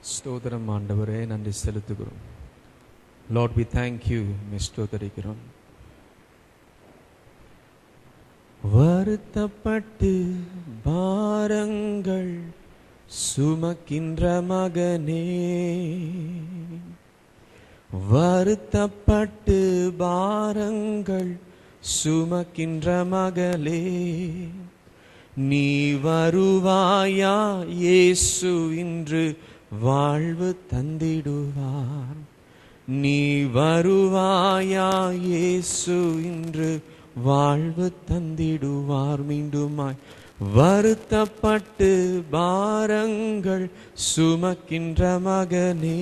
ஸ்தோத்திரம் ஆண்டவரே, நன்றி செலுத்துகிறோம். லார்ட் வி தேங்க் யூ, ஸ்தோத்தரிக்கிறோம். வருத்தப்பட்டு பாரங்கள் சுமக்கின்ற மகனே, வருத்தப்பட்டு பாரங்கள் சுமக்கின்ற மகளே, நீ வருவாயா இயேசு இன்று வாழ்வு தந்திடுவார். நீ வருவாயா இயேசு இன்று வாழ்வு தந்திடுவார். மீண்டுமாய் வருத்தப்பட்டு பாரங்கள் சுமக்கின்ற மகனே,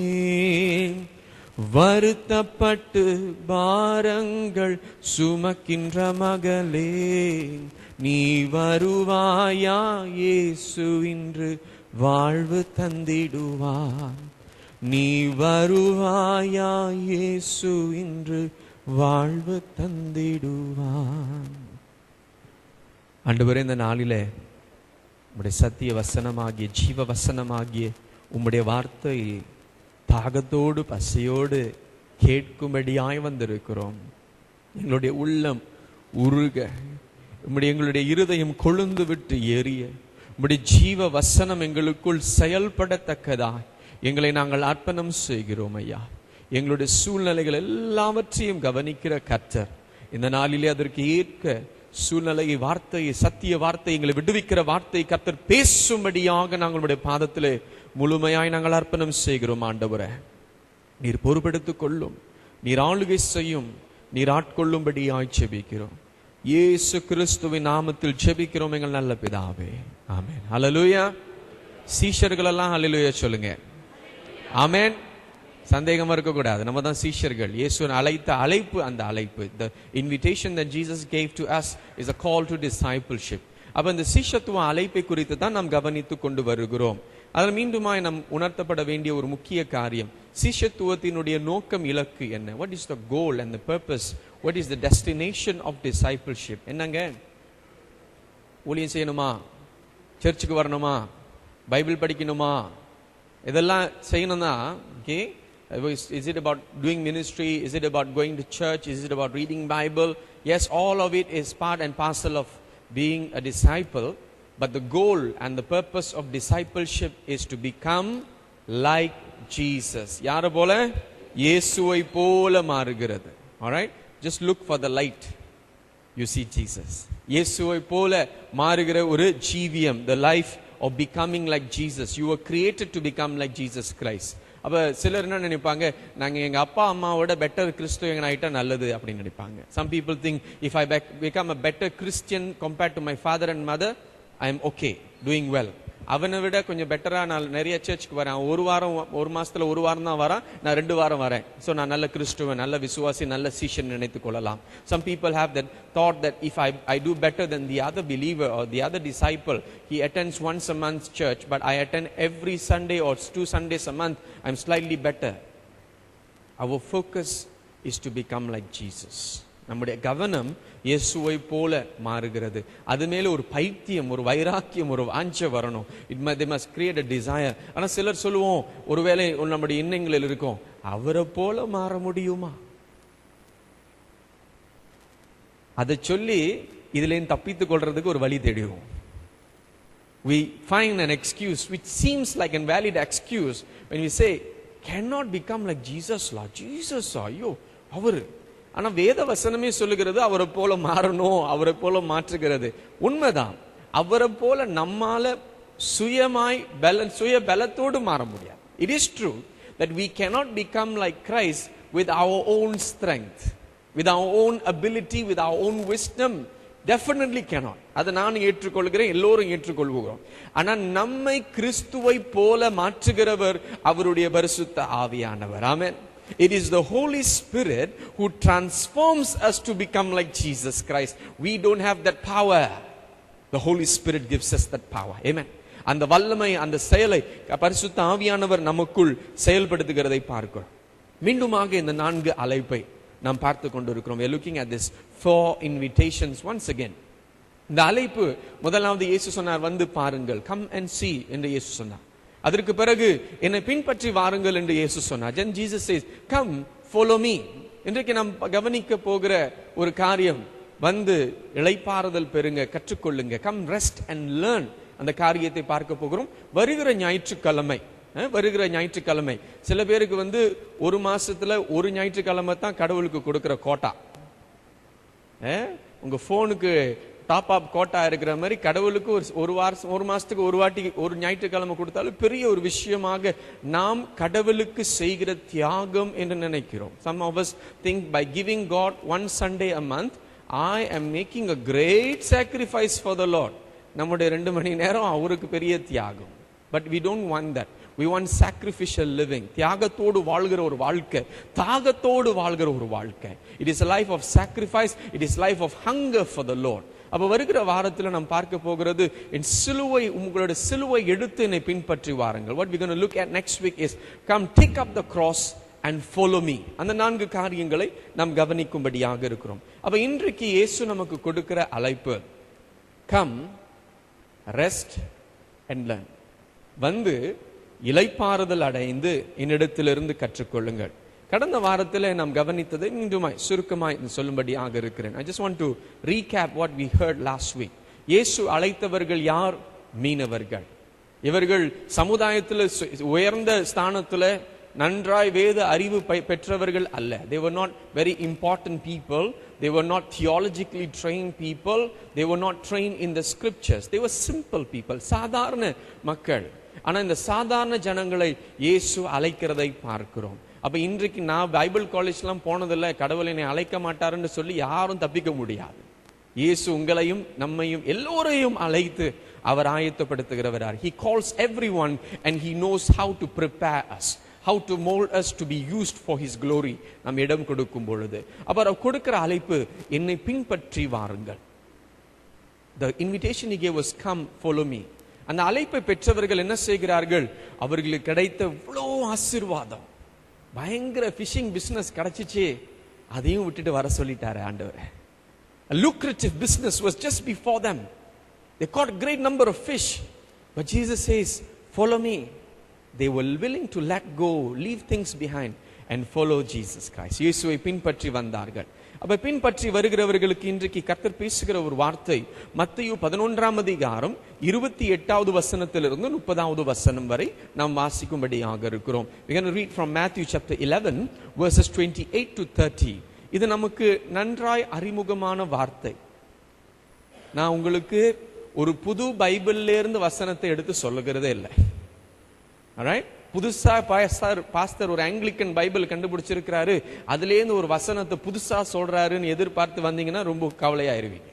வருத்தப்பட்டு பாரங்கள் சுமக்கின்ற மகளே, நீ வருவாயா இயேசு இன்று வாழ்வு தந்திடுவார். நீ வருவாயா இயேசு இன்று வாழ்வு தந்திடுவார். ஆண்டவரே, இந்த நாளிலே உம்முடைய சத்திய வசனமாகிய ஜீவ வசனமாகிய உம்முடைய வார்த்தை தாகத்தோடு பசியோடு கேட்கும்படியாய் வந்திருக்கிறோம். எங்களுடைய உள்ளம் உருக, எங்களுடைய இருதயம் கொழுந்து விட்டு எரிய, உம்முடைய ஜீவ வசனம் எங்களுக்குள் செயல்படத்தக்கதாய் எங்களை நாங்கள் அர்ப்பணம் செய்கிறோம் ஐயா. எங்களுடைய சூழ்நிலைகள் எல்லாவற்றையும் கவனிக்கிற கர்த்தர், இந்த நாளிலே அதற்கு ஏற்க சூழ்நிலையை, வார்த்தையை, சத்திய வார்த்தை, எங்களை விடுவிக்கிற வார்த்தை கர்த்தர் பேசும்படியாக நாங்களுடைய பாதத்திலே முழுமையாய் நாங்கள் அர்ப்பணம் செய்கிறோம். ஆண்டவரே, நீர் பொறுப்பெடுத்துக் கொள்ளும், நீர் ஆளுகை செய்யும், நீர் ஆட்கொள்ளும்படியாய் ஜெபிக்கிறோம். இயேசு கிறிஸ்துவின் நாமத்தில் ஜெபிக்கிறோம் எங்கள் நல்ல பிதாவே, ஆமென். ஹல்லேலூயா. சீஷர்கள் எல்லாம் ஹல்லேலூயா சொல்லுங்க. ஆமென். சந்தேகமா இருக்க கூடாது, நம்ம தான் சீஷர்கள். இயேசுவின் அழைத்த அழைப்பு, அந்த அழைப்பு, the invitation that Jesus gave to us is a call to discipleship. அப்ப இந்த சீஷத்துவ அழைப்பை குறித்து தான் நாம் கவனித்துக் கொண்டு வருகிறோம். அதில் மீண்டுமாய் நாம் உணர்த்தப்பட வேண்டிய ஒரு முக்கிய காரியம், சீஷத்துவத்தினுடைய நோக்கம், இலக்கு என்ன? What is the goal and the purpose? What is the destination of discipleship? என்னங்க? ஊழியம் செய்யணுமா? சர்ச்சுக்கு வரணுமா? பைபிள் படிக்கணுமா? இதெல்லாம் செய்யணும்னா, okay, is it about doing ministry? Is it about going to church? Is it about reading Bible? Yes, all of it is part and parcel of being a disciple. But the goal and the purpose of discipleship is to become like Jesus. யார போல? இயேசுவை போல மாறுகிறது. All right? Just look for the light. You see Jesus. இயேசுவை போல மாறுகிற ஒரு ஜீவியம், the life of becoming like Jesus. You were created to become like Jesus Christ. அப்ப சிலர் என்ன நினைப்பாங்க, நாங்க எங்க அப்பா அம்மாவோட பெட்டர் கிறிஸ்துவன் ஆயிட்டா நல்லது அப்படின்னு நினைப்பாங்க. Some people think if I become a better Christian compared to my father and mother, I am okay, doing well. அவனை விட கொஞ்சம் பெட்டரா நான் நிறைய சர்ச்சுக்கு வரேன், ஒரு மாசத்துல ஒரு வாரம் தான் வரேன், நான் 2 வாரம் வரேன், சோ நான் நல்ல கிறிஸ்துவன், நல்ல விசுவாசி, நல்ல சீஷன் நினைத்துக் கொள்ளலாம். Some people have that thought that if I do better than the other believer or the other disciple, he attends once a month church, but I attend every Sunday or 2 Sundays a month, I'm slightly better. Our focus is to become like Jesus. நம்முடைய கவனம் இயேசுவை போல மாறுகிறது. அது மேல ஒரு பைத்தியம், ஒரு வைராக்கியம், ஒரு வாஞ்சை வரணும். they must create a desire. ஆனா சிலர் சொல்லுவோம், ஒருவேளை நம்முடைய எண்ணங்களில் இருக்கும், அவரை போல மாற முடியுமா? அதை சொல்லி இதுல தப்பித்துக் கொள்றதுக்கு ஒரு வழி தேடுவோம். We find an excuse which seems like a valid excuse when we say, cannot become like Jesus. Jesus, ஐயோ அவரு. ஆனா வேத வசனமே சொல்லுகிறது அவரை போல மாறணும், அவரை போல மாற்றுகிறது. உண்மைதான், அவரை போல நம்மால சுய பலத்தோடு மாற முடியாது. It is true that we cannot become like Christ with our own strength, with our own ability, with our own wisdom. Definitely cannot. அதை நான் ஏற்றுக்கொள்கிறேன், எல்லோரும் ஏற்றுக்கொள்கிறோம். ஆனா நம்மை கிறிஸ்துவை போல மாற்றுகிறவர் அவருடைய பரிசுத்த ஆவியானவர். ஆமென். It is the Holy Spirit who transforms us to become like Jesus Christ. We don't have that power. The Holy Spirit gives us that power. Amen. அந்த வல்லமை, அந்த செயலை பரிசுத்த ஆவியானவர் நமக்குள் செயல்படுத்துகிறதை பார்க்கிறோம். மீண்டுமாக இந்த 4 அழைப்பை நாம் பார்த்து கொண்டிருக்கிறோம். We are looking at this 4 invitations once again. இந்த அழைப்பு முதலாவது இயேசு சொன்னார், வந்து பாருங்கள், come and see என்று இயேசு சொன்னார். அதற்கு பிறகு என்னை பின்பற்றி வாருங்கள் என்று இயேசு சொன்னார். Then Jesus says, come follow me. இன்றைக்கு நாம் கவனிக்க போகிற ஒரு காரியம், வந்து இளைப்பாறுதல் பெறுங்க, கற்றுக்கொள்ளுங்க. Come rest and learn. அந்த காரியத்தை பார்க்க போகிறோம். வருகிற ஞாயிற்றுக்கிழமை சில பேருக்கு ஒரு மாசத்துல ஒரு ஞாயிற்றுக்கிழமை தான் கடவுளுக்கு கொடுக்கிற கோட்டா. உங்க போனுக்கு டாப் அப் கோட்டா இருக்கிற மாதிரி கடவுளுக்கு ஒரு மாசத்துக்கு ஒரு வாட்டி ஒரு ஞாயிற்றுக்கிழமை கொடுத்தாலும் பெரிய ஒரு விஷயமாக நாம் கடவுளுக்கு செய்கிற தியாகம் என்று நினைக்கிறோம். Some of us think by giving God one Sunday a month, I am making a great sacrifice for the Lord. நம்முடைய 2 மணி நேரம் அவருக்கு பெரிய தியாகம். But we don't want that. We want sacrificial living. தியாகத்தோடு வாழ்கிற ஒரு வாழ்க்கை, தாகத்தோடு வாழ்கிற ஒரு வாழ்க்கை. It is a life of sacrifice. It is life of hunger for the Lord. அப்ப வருகிற வாரத்தில் நாம் பார்க்க போகிறது, என் சிலுவை, உங்களுடைய சிலுவை எடுத்து என்னை பின்பற்றி வாருங்கள். What we're going to look at next week is come take up the cross and follow me. அந்த 4 காரியங்களை நாம் கவனிக்கும்படியாக இருக்கிறோம். அப்ப இன்றைக்கு இயேசு நமக்கு கொடுக்கிற அழைப்பு, come rest and learn. வந்து இளைப்பாறுதல் அடைந்து என்னிடத்திலிருந்து கற்றுக்கொள்ளுங்கள். கடந்த வாரத்தில் நாம் கவனித்ததை மீண்டுமாய் சுருக்கமாய் சொல்லும்படியாக இருக்கிறேன். I just want to recap what we heard last week. இயேசு அழைத்தவர்கள் யார்? மீனவர்கள். இவர்கள் சமுதாயத்தில் உயர்ந்த ஸ்தானத்துல நன்றாய் வேத அறிவு பெற்றவர்கள் அல்ல. They were not very important people. They were not theologically trained people. They were not trained in the scriptures. They were simple people. சாதாரண மக்கள். ஆனா இந்த சாதாரண ஜனங்களை இயேசு அழைக்கிறதை பார்க்கிறோம். அப்ப இன்றைக்கு நான் பைபிள் காலேஜ்லாம் போனதில்லை, கடவுள் என்னை அழைக்க மாட்டாருன்னு சொல்லி யாரும் தப்பிக்க முடியாது. இயேசு உங்களையும் நம்மையும் எல்லோரையும் அழைத்து அவர் ஆயத்தப்படுத்துகிறவரார். He calls everyone and he knows how to prepare us, how to mold us to be used for his glory. நாம் இடம் கொடுக்கும் பொழுது அவர் கொடுக்கிற அழைப்பு, என்னை பின்பற்றி வாருங்கள். The invitation he gave was come follow me. அந்த அழைப்பை பெற்றவர்கள் என்ன செய்கிறார்கள்? அவர்களுக்கு கிடைத்த இவ்வளோ ஆசீர்வாதம், பயங்கர ஃபிஷிங் பிசினஸ் கிடைச்சிச்சு, அதையும் விட்டுட்டு வர சொல்லிட்டாரு ஆண்டவர். A lucrative business was just before them. They caught a great number of fish. But Jesus says, follow me. They were willing to let go, leave things behind and follow Jesus Christ. இயேசுவை பின்பற்றி வந்தார்கள். அப்ப பின்பற்றி வருகிறவர்களுக்கு இன்றைக்கு கர்த்தர் பேசுகிற ஒரு வார்த்தை, மத்தேயு 11ஆம் அதிகாரம் 28வது வசனத்திலிருந்து 30வது வசனம் வரை நாம் வாசிக்கும்படியாக இருக்கிறோம். We are going to read from Matthew chapter 11 verses 28 to 30. இது நமக்கு நன்றாய் அறிமுகமான வார்த்தை. நான் உங்களுக்கு ஒரு புது பைபிள்ல இருந்து வசனத்தை எடுத்து சொல்லுகிறதே இல்லை. alright, புதுசா பாஸ்டர் ஒரு ஆங்கிலிக்கன் பைபிள் கண்டுபிடிச்சிருக்கிறாரு, அதுலேருந்து ஒரு வசனத்தை புதுசா சொல்றாருன்னு எதிர்பார்த்து வந்தீங்கன்னா ரொம்ப கவலையாயிருவீங்க.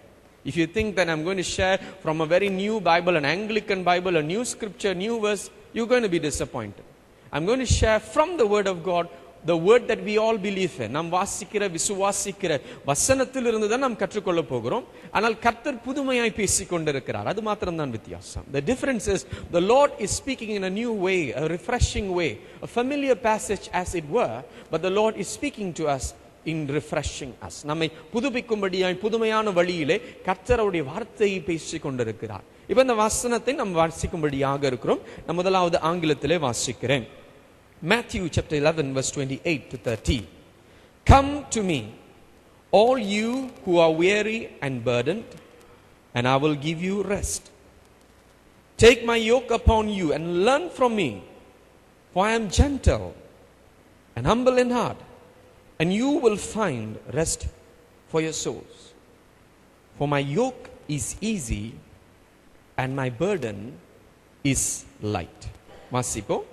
If you think that I'm going to share from a very new Bible, an Anglican Bible, a new scripture, new verse, you're going to be disappointed. I'm going to share from the word of God, the word that we all believe in. நாம் வாசிக்கிற விசுவாசிக்கிற வசனத்திலிருந்து தான் நாம் கற்றுக்கொள்ள போகிறோம். ஆனால் கர்த்தர் புதுமையாய் பேசிக் கொண்டிருக்கிறார். அது மாத்திரம் தான் வித்தியாசம். The difference is the Lord is speaking in a new way, a refreshing way, a familiar passage as it were, but the Lord is speaking to us in refreshing us. நம்மை புதுப்பிக்கும்படியாய் புதுமையான வழியிலே கர்த்தருடைய வார்த்தையை பேசிக் கொண்டிருக்கிறார். இப்ப இந்த வசனத்தை நாம் வாசிக்கும்படியாக இருக்கிறோம். நான் முதலாவது ஆங்கிலத்திலே வாசிக்கிறேன். Matthew chapter 11 verse 28 to 30. Come to me, all you who are weary and burdened, and I will give you rest. Take my yoke upon you and learn from me, for I am gentle and humble in heart, and you will find rest for your souls. For my yoke is easy and my burden is light. வாசிப்போம்.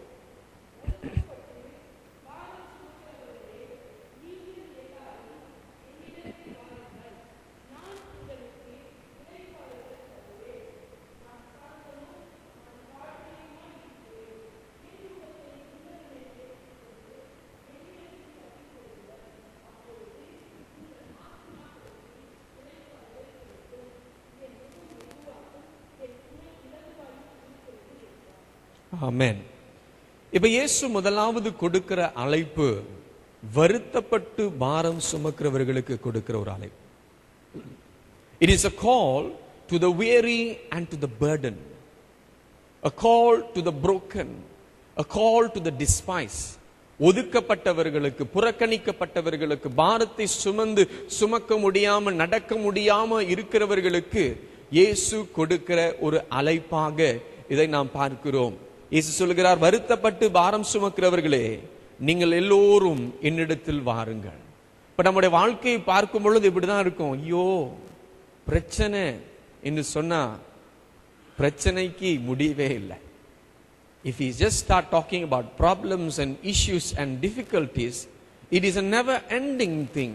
ஆமென். இப்ப இயேசு முதலாவது கொடுக்கிற அழைப்பு, வருத்தப்பட்டு பாரம் சுமக்கிறவர்களுக்கு கொடுக்கிற ஒரு அழைப்பு. It is a call to the weary and to the burden. a call to the broken, a call to the despised. ஒதுக்கப்பட்டவர்களுக்கு, புறக்கணிக்கப்பட்டவர்களுக்கு, பாரத்தை சுமக்க முடியாம நடக்க முடியாம இருக்கிறவர்களுக்கு இயேசு கொடுக்கிற ஒரு அழைப்பாக இதை நாம் பார்க்கிறோம். இயேசு சொல்கிறார், வருத்தப்பட்டு பாரம் சுமக்கிறவர்களே நீங்கள் எல்லோரும் என்னிடத்தில் வாருங்கள். இப்ப நம்முடைய வாழ்க்கையை பார்க்கும் பொழுது இப்படிதான் இருக்கும். ஐயோ பிரச்சனை என்று சொன்னா பிரச்சனைக்கு முடிவே இல்லை. If we just start talking about problems and issues and difficulties, it is a never ending thing.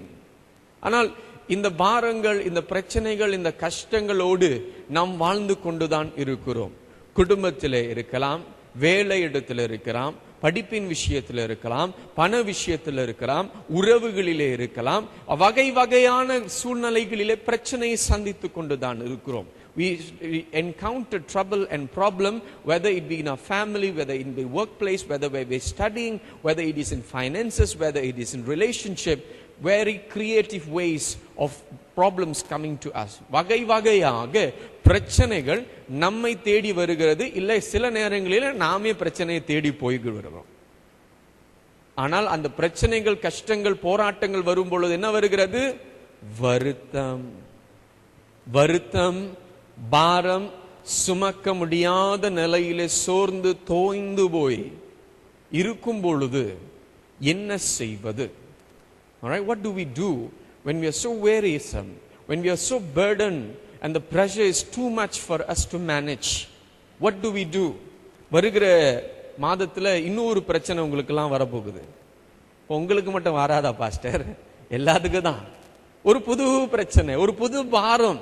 ஆனால் இந்த பாரங்கள், இந்த பிரச்சனைகள், இந்த கஷ்டங்களோடு நாம் வாழ்ந்து கொண்டுதான் இருக்கிறோம். குடும்பத்திலே இருக்கலாம், வேலை இடத்துல இருக்கலாம், படிப்பின் விஷயத்தில் இருக்கலாம், பண விஷயத்தில் இருக்கலாம், உறவுகளிலே இருக்கலாம், வகை வகையான சூழ்நிலைகளிலே பிரச்சனையை சந்தித்து கொண்டுதான் இருக்கிறோம். We encounter trouble and problem, whether it be in our family, whether in the workplace, whether we're studying, whether it is in finances, whether it is in relationship. Very creative ways of problems coming to us. வகை வகையாக பிரச்சனைகள் நம்மை தேடி வருகிறது. இல்லை, சில நேரங்களில் நாமே பிரச்சனையை தேடி போய்கிறோம். ஆனால் அந்த பிரச்சனைகள், கஷ்டங்கள், போராட்டங்கள் வரும் பொழுது என்ன வருகிறது? வருத்தம். வருத்தம், பாரம், சுமக்க முடியாத நிலையிலே சோர்ந்து தோய்ந்து போய் இருக்கும் பொழுது என்ன செய்வது? All right, what do we do when we are so wearisome, when we are so burdened and the pressure is too much for us to manage? What do we do? வருகிற மாதத்துல இன்னொரு பிரச்சனை உங்களுக்கெல்லாம் வரப்போகுது. உங்களுக்கு மட்டும் வராதா பாஸ்டர்? எல்லாத்துக்கும் தான் ஒரு புது பிரச்சனை, ஒரு புது பாரம்.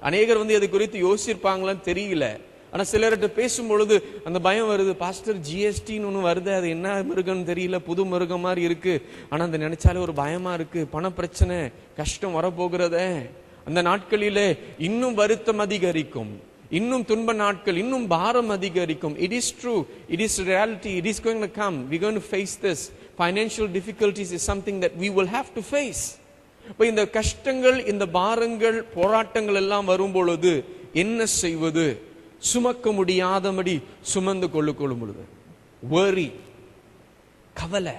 அநேகர் அது குறித்து யோசிச்சிருப்பாங்களான்னு தெரியல. ஆனா சிலர்கிட்ட பேசும் பொழுது அந்த பயம் வருது. பாஸ்டர், ஜிஎஸ்டின்னு ஒண்ணு வருது, அது என்ன மிருகம்னு தெரியல, புது மிருகம் மாதிரி இருக்கு. ஆனா அந்த நினைச்சாலே ஒரு பயமா இருக்கு. பண பிரச்சனை, கஷ்டம் வரப்போகிறதே. அந்த நாட்களிலே இன்னும் வருத்தம் அதிகரிக்கும், இன்னும் துன்ப நாட்கள், இன்னும் பாரம் அதிகரிக்கும். It is true, it is reality, it is going to come. We're going to face this. Financial difficulties is something that we will have to face. இப்ப இந்த கஷ்டங்கள், இந்த பாரங்கள், போராட்டங்கள் எல்லாம் வரும் பொழுது என்ன செய்வது? சுமக்க முடியாதபடி சுமந்து கொள்ளும் பொழுது worry, கவலை,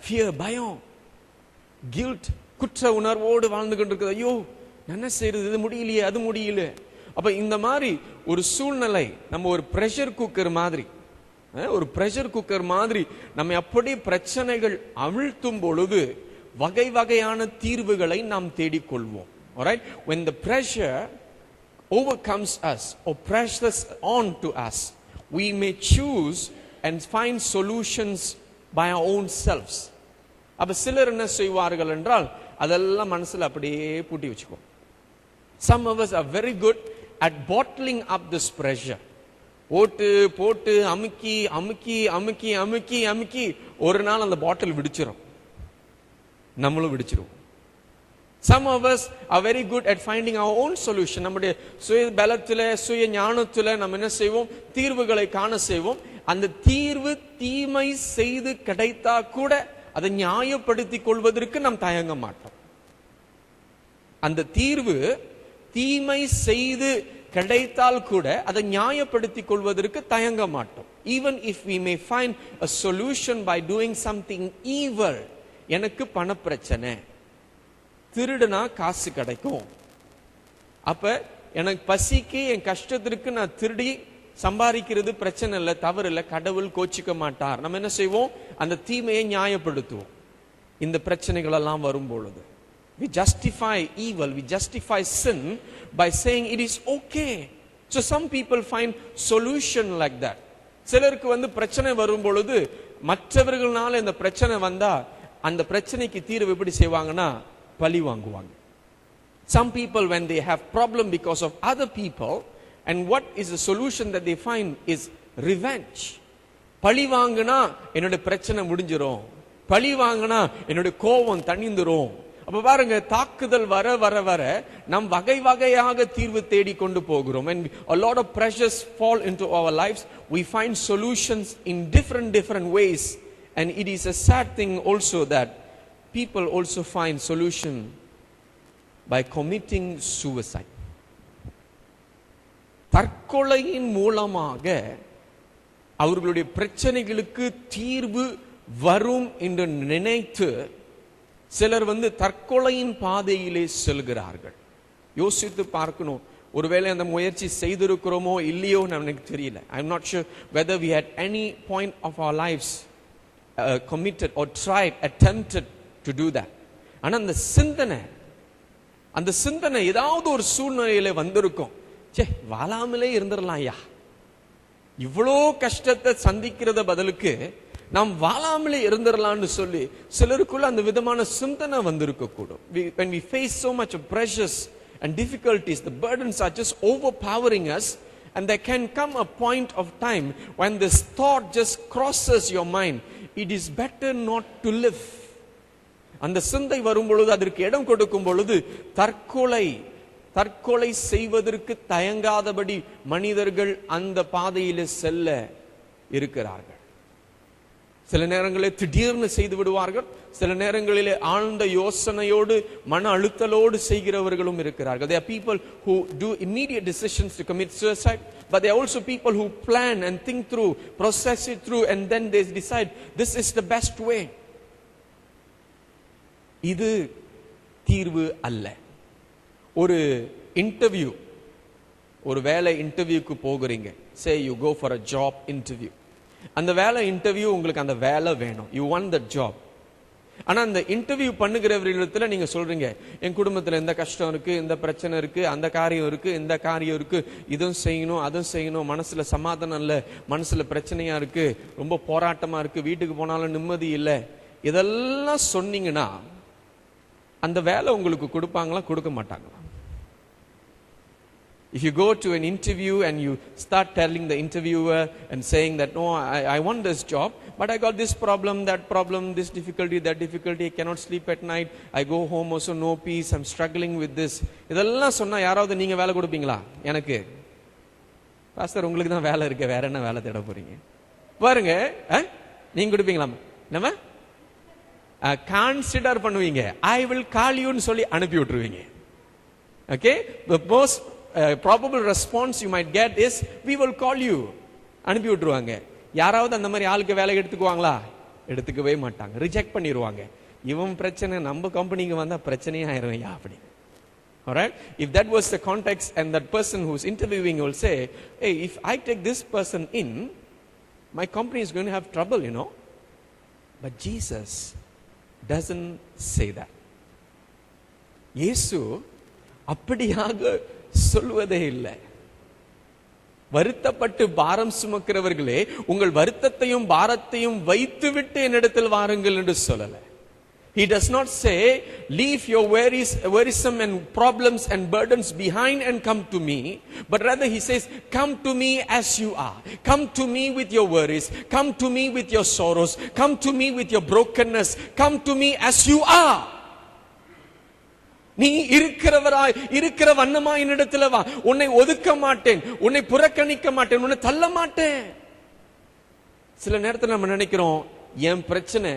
fear, பயம், guilt, குற்ற உணர்வோடு வாழ்ந்து கொண்டிருக்கிறது. ஐயோ என்ன செய்யறது, இது முடியலையே, அது முடியல. அப்ப இந்த மாதிரி ஒரு சூழ்நிலை, நம்ம ஒரு பிரஷர் குக்கர் மாதிரி, ஒரு பிரஷர் குக்கர் மாதிரி நம்ம அப்படி பிரச்சனைகள் அவிழ்த்தும் பொழுது வகை வகையான தீர்வுகளை நாம் தேடிக்கொள்வோம். Alright, when the pressure overcomes us or presses on to us, we may choose and find solutions by our own selves. அப்ப சிலர் என்ன செய்வார்கள் என்றால் அதெல்லாம் மனசுல அப்படியே பூட்டி வச்சுக்குவோம். Some of us are very good at bottling up this pressure. ஓட்டு போட்டு அமுக்கி அமுக்கி அமுக்கி அமுக்கி அமுக்கி ஒரு நாள் அந்த பாட்டில் விடிச்சிரும், நம்மளும் விடிச்சிருவோம். Some of us are very good at finding our own solution. நம்முடைய சுய பலத்திலே, சுய ஞானத்திலே நம்ம என்ன செய்வோம்? தீர்வுகளை காண செய்வோம். அந்த தீர்வு தீமை செய்து கிடைத்தா கூட அதை நியாயப்படுத்திக் கொள்வதற்கு நாம் தயங்க மாட்டோம். அந்த தீர்வு தீமை செய்து கிடைத்தால் கூட அதை நியாயப்படுத்திக் கொள்வதற்கு தயங்க மாட்டோம். Even if we may find a solution by doing something evil. எனக்கு பண பிரச்சனை, திருடுனா காசு கிடைக்கும், அப்ப எனக்கு பசிக்கு, என் கஷ்டத்திற்கு நான் திருடி சம்பாதிக்கிறது பிரச்சனை இல்லை, தவறு இல்லை, கடவுள் கோச்சிக்க மாட்டார். நம்ம என்ன செய்வோம்? அந்த தீமையை நியாயப்படுத்துவோம். இந்த பிரச்சனைகள் எல்லாம் வரும் பொழுது we justify evil, we justify sin by saying it is okay. So some people find solution like that. சிலருக்கு பிரச்சனை வரும் பொழுது மற்றவர்களால இந்த பிரச்சனை வந்தா அந்த பிரச்சனைக்கு தீர்வு எப்படி செய்வாங்கன்னா பழி வாங்குவாங்க. Some people, when they have problem because of other people, and what is the solution that they find is revenge. பழி வாங்குனா என்னோட பிரச்சனை முடிஞ்சிரும், பழி வாங்குனா என்னோட கோபம் தணிந்துரும். அப்ப பாருங்க, தாக்குதல் வர வர வர நாம் வகை வகையாக தீர்வு தேடி கொண்டு போகிறோம். And a lot of pressures fall into our lives. We find solutions in different ways. And it is a sad thing also that people also find solution by committing suicide. தற்கொலையின் மூலமாக அவர்களுடைய பிரச்சனைகளுக்கு தீர்வு வரும் என்று நினைத்து சிலர் தற்கொலையின் பாதையிலே செல்கிறார்கள். யோசித்து பார்க்கணும், ஒருவேளை அந்த முயற்சி செய்திருக்கிறோமோ இல்லையோ எனக்கு தெரியல. I am not sure whether we had any point of our lives committed or tried, attempted to do that. ஆனா அந்த சிந்தனை ஏதாவது ஒரு சூழ்நிலையில வந்திருக்கும். சே, வாழாமலே இருந்துடலாம் ஐயா, இவ்வளோ கஷ்டத்தை சந்திக்கிறத பதிலுக்கு நாம் வாழாமலே இருந்துடலாம்னு சொல்லி சிலருக்குள்ள அந்த விதமான சிந்தனை வந்திருக்க கூடும். When we face so much of pressures and difficulties, the burdens are just overpowering us, and there can come a point of time when this thought just crosses your mind, it is better not to live. அந்த சிந்தை வரும் பொழுது, அதற்கு இடம் கொடுக்கும் பொழுது தற்கொலை செய்வதற்கு தயங்காதபடி மனிதர்கள் அந்த பாதையிலே செல்ல இருக்கிறார்கள். சில நேரங்களில் திடீர்னு செய்து விடுவார்கள், சில நேரங்களிலே ஆழ்ந்த யோசனையோடு மன அழுத்தலோடு செய்கிறவர்களும் இருக்கிறார்கள். There are people who do immediate decisions to commit suicide, but there are also people who plan and think through, process it through, and then they decide this is the best way. இது தீர்வு அல்ல. ஒரு interview, ஒரு வேலை இன்டர்வியூக்கு போகிறீங்க. say you go for a job interview. அந்த வேலை இன்டர்வியூ, உங்களுக்கு அந்த வேலை வேணும், you want the job. ஆனா அந்த இன்டர்வியூ பண்ணுகிறவர்களிடத்துல நீங்க சொல்றீங்க, என் குடும்பத்துல இந்த கஷ்டம் இருக்கு, இந்த பிரச்சனை இருக்கு, அந்த காரியம் இருக்கு, இந்த காரியம் இருக்கு, இதுவும் செய்யணும் அதுவும் செய்யணும், மனசுல சமாதானம் இல்ல, மனசுல பிரச்சனையா இருக்கு, ரொம்ப போராட்டமா இருக்கு, வீட்டுக்கு போனாலும் நிம்மதி இல்லை, இதெல்லாம் சொன்னீங்கன்னா அந்த வேலை உங்களுக்கு கொடுப்பாங்களா கொடுக்க மாட்டாங்களா? If you go to an interview and you start telling the interviewer and saying that no, I want this job, but I got this problem, that problem, this difficulty, that difficulty, I cannot sleep at night, I go home also no peace, I'm struggling with this, இதெல்லாம் சொன்னா யாராவது நீங்க வேலை கொடுப்பீங்களா? எனக்கு pastor உங்களுக்கு தான் வேலை இருக்கு, வேற என்ன வேலை தேட போறீங்க பாருங்க, நீங்க கொடுப்பீங்களா? நம்ம கன்சிடர் பண்ணுவீங்க, ஐ வில் கால் யூன்னு சொல்லி அனுப்பி விட்டுருவீங்க. Okay, the most probable response you might get is we will call you, அனுப்பி விட்டுருவாங்க. யாராவது அந்த மாதிரி ஆளுக்கு வேலை எடுத்துக்குவாங்களா? எடுத்துக்கவே மாட்டாங்க, ரிஜெக்ட் பண்ணிடுவாங்க. இவன் பிரச்சனை நம்ம கம்பெனிக்கு வந்தா பிரச்சனையே ஆயிரும் ஐயா அப்படி. Alright, if that was the context and that person who's interviewing will say, hey, if I take this person in, my company is going to have trouble, you know. But Jesus doesn't say that. இயேசு அப்படியாக சொல்வதே இல்லை. வருத்தப்பட்டு பாரம் சுமக்கிறவர்களே, உங்கள் வருத்தத்தையும் பாரத்தையும் வைத்துவிட்டு என்னிடத்தில் வாருங்கள் என்று சொல்லல. He does not say leave your worrisome and problems and burdens behind and come to me, but rather he says come to me as you are, come to me with your worries, come to me with your sorrows, come to me with your brokenness, come to me as you are. நீ இருக்கிற வண்ணமா என்னிடத்துல வா, உன்னை ஒதுக்க மாட்டேன், உன்னை புறக்கணிக்க மாட்டேன், உன்னை தள்ள மாட்டேன். சில நேரத்தில் நம்ம நினைக்கிறோம் என் பிரச்சனை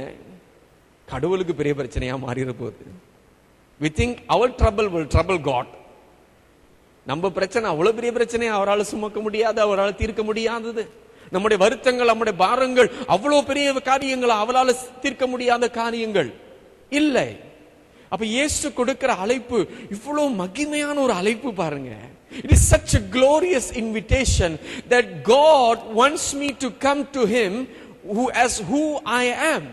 கடவுளுக்கு பெரிய பிரச்சனையா மாறிற போகுது. We think our trouble will trouble God. நம்ம பிரச்சனை அவ்வளவு பெரிய பிரச்சனை, அவரால் சுமக்க முடியாது, அவரால் தீர்க்க முடியாதது. நம்முடைய வருத்தங்கள், நம்முடைய பாரங்கள் அவ்வளவு பெரிய காரியங்கள், அவரால் தீர்க்க முடியாத காரியங்கள் இல்லை. அப்ப இயேசு கொடுக்கிற அழைப்பு இவ்வளவு மகிமையான ஒரு அழைப்பு பாருங்க. It is such a glorious invitation that God wants me to come to him who I am.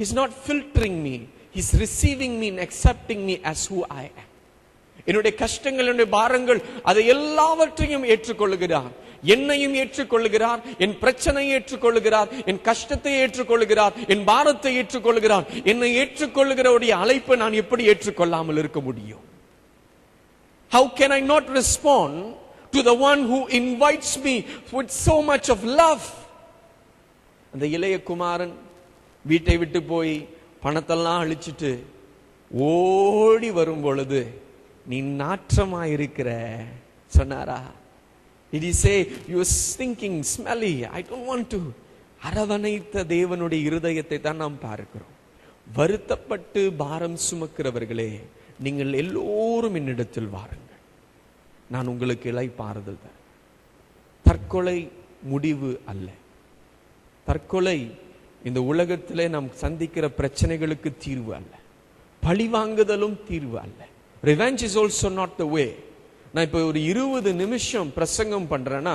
He's not filtering me, he's receiving me and accepting me as who I am. என்னுடைய கஷ்டங்கள், என்னுடைய பாரங்கள், அதை எல்லாவற்றையும் ஏற்றுக்கொள்கிறார். என்னையும் ஏற்றுக்கொள்கிறார், என் பிரச்சனையை ஏற்றுக்கொள்கிறார், என் கஷ்டத்தை ஏற்றுக்கொள்கிறார், என் பாரத்தை ஏற்றுக்கொள்கிறார். என்னை ஏற்றுக்கொள்கிறவருடைய அழைப்பை நான் எப்படி ஏற்றுக்கொள்ளாமல் இருக்க முடியும்? How can I not respond to the one who invites me with so much of love? அந்த இளைய குமாரன் வீட்டை விட்டு போய் பணத்தெல்லாம் அழிச்சிட்டு ஓடி வரும் பொழுது நீ நாற்றமாயிருக்கிற சொன்னாரா? Did he say you are stinking, smelly, I don't want to? அரவணைத்த தேவனுடைய இருதயத்தை தான் நாம் பார்க்கிறோம். வருத்தப்பட்டு பாரம் சுமக்கிறவர்களே, நீங்கள் எல்லோரும் என்னிடத்தில் வாருங்கள், நான் உங்களுக்கு இளைப்பாறுதல் தருவேன். தற்கொலை முடிவு அல்ல. தற்கொலை இந்த உலகத்திலே நாம் சந்திக்கிற பிரச்சனைகளுக்கு தீர்வு அல்ல. பழிவாங்குதலும் தீர்வு அல்ல. Revenge is also not the way. நான் இப்போ ஒரு 20 நிமிஷம் பிரசங்கம் பண்றேன்னா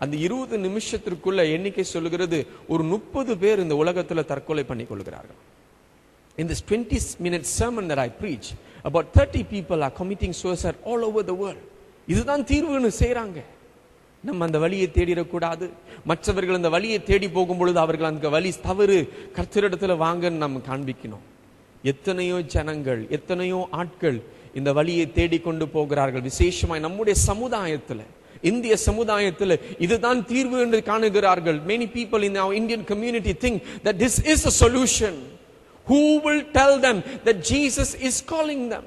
அந்த 20 நிமிஷத்திற்குள்ள எண்ணிக்கை சொல்லுகிறது ஒரு 30 பேர் இந்த உலகத்துல தற்கொலை பண்ணி கொள்கிறார்கள். In this 20-minute sermon that I preach, about 30 people are committing suicide all over the world. இதுதான் தீர்வுன்னு செய்றாங்க. நம்ம அந்த வழியை தேடிடக்கூடாது. மற்றவர்கள் அந்த வழியை தேடி போகும் பொழுது அவர்கள் அந்த வழி தவறு, கர்த்தரிடத்துல வாங்கன்னு நம்ம காண்பிக்கணும். எத்தனையோ ஜனங்கள், எத்தனையோ ஆட்கள் இந்த வழியை தேடிக்கொண்டு போகிறார்கள். விசேஷமாய் நம்முடைய சமுதாயத்துல, இந்திய சமுதாயத்துல இதுதான் தீர்வு என்று காணுகிறார்கள். Many people in our Indian community think that this is a solution. Who will tell them that Jesus is calling them?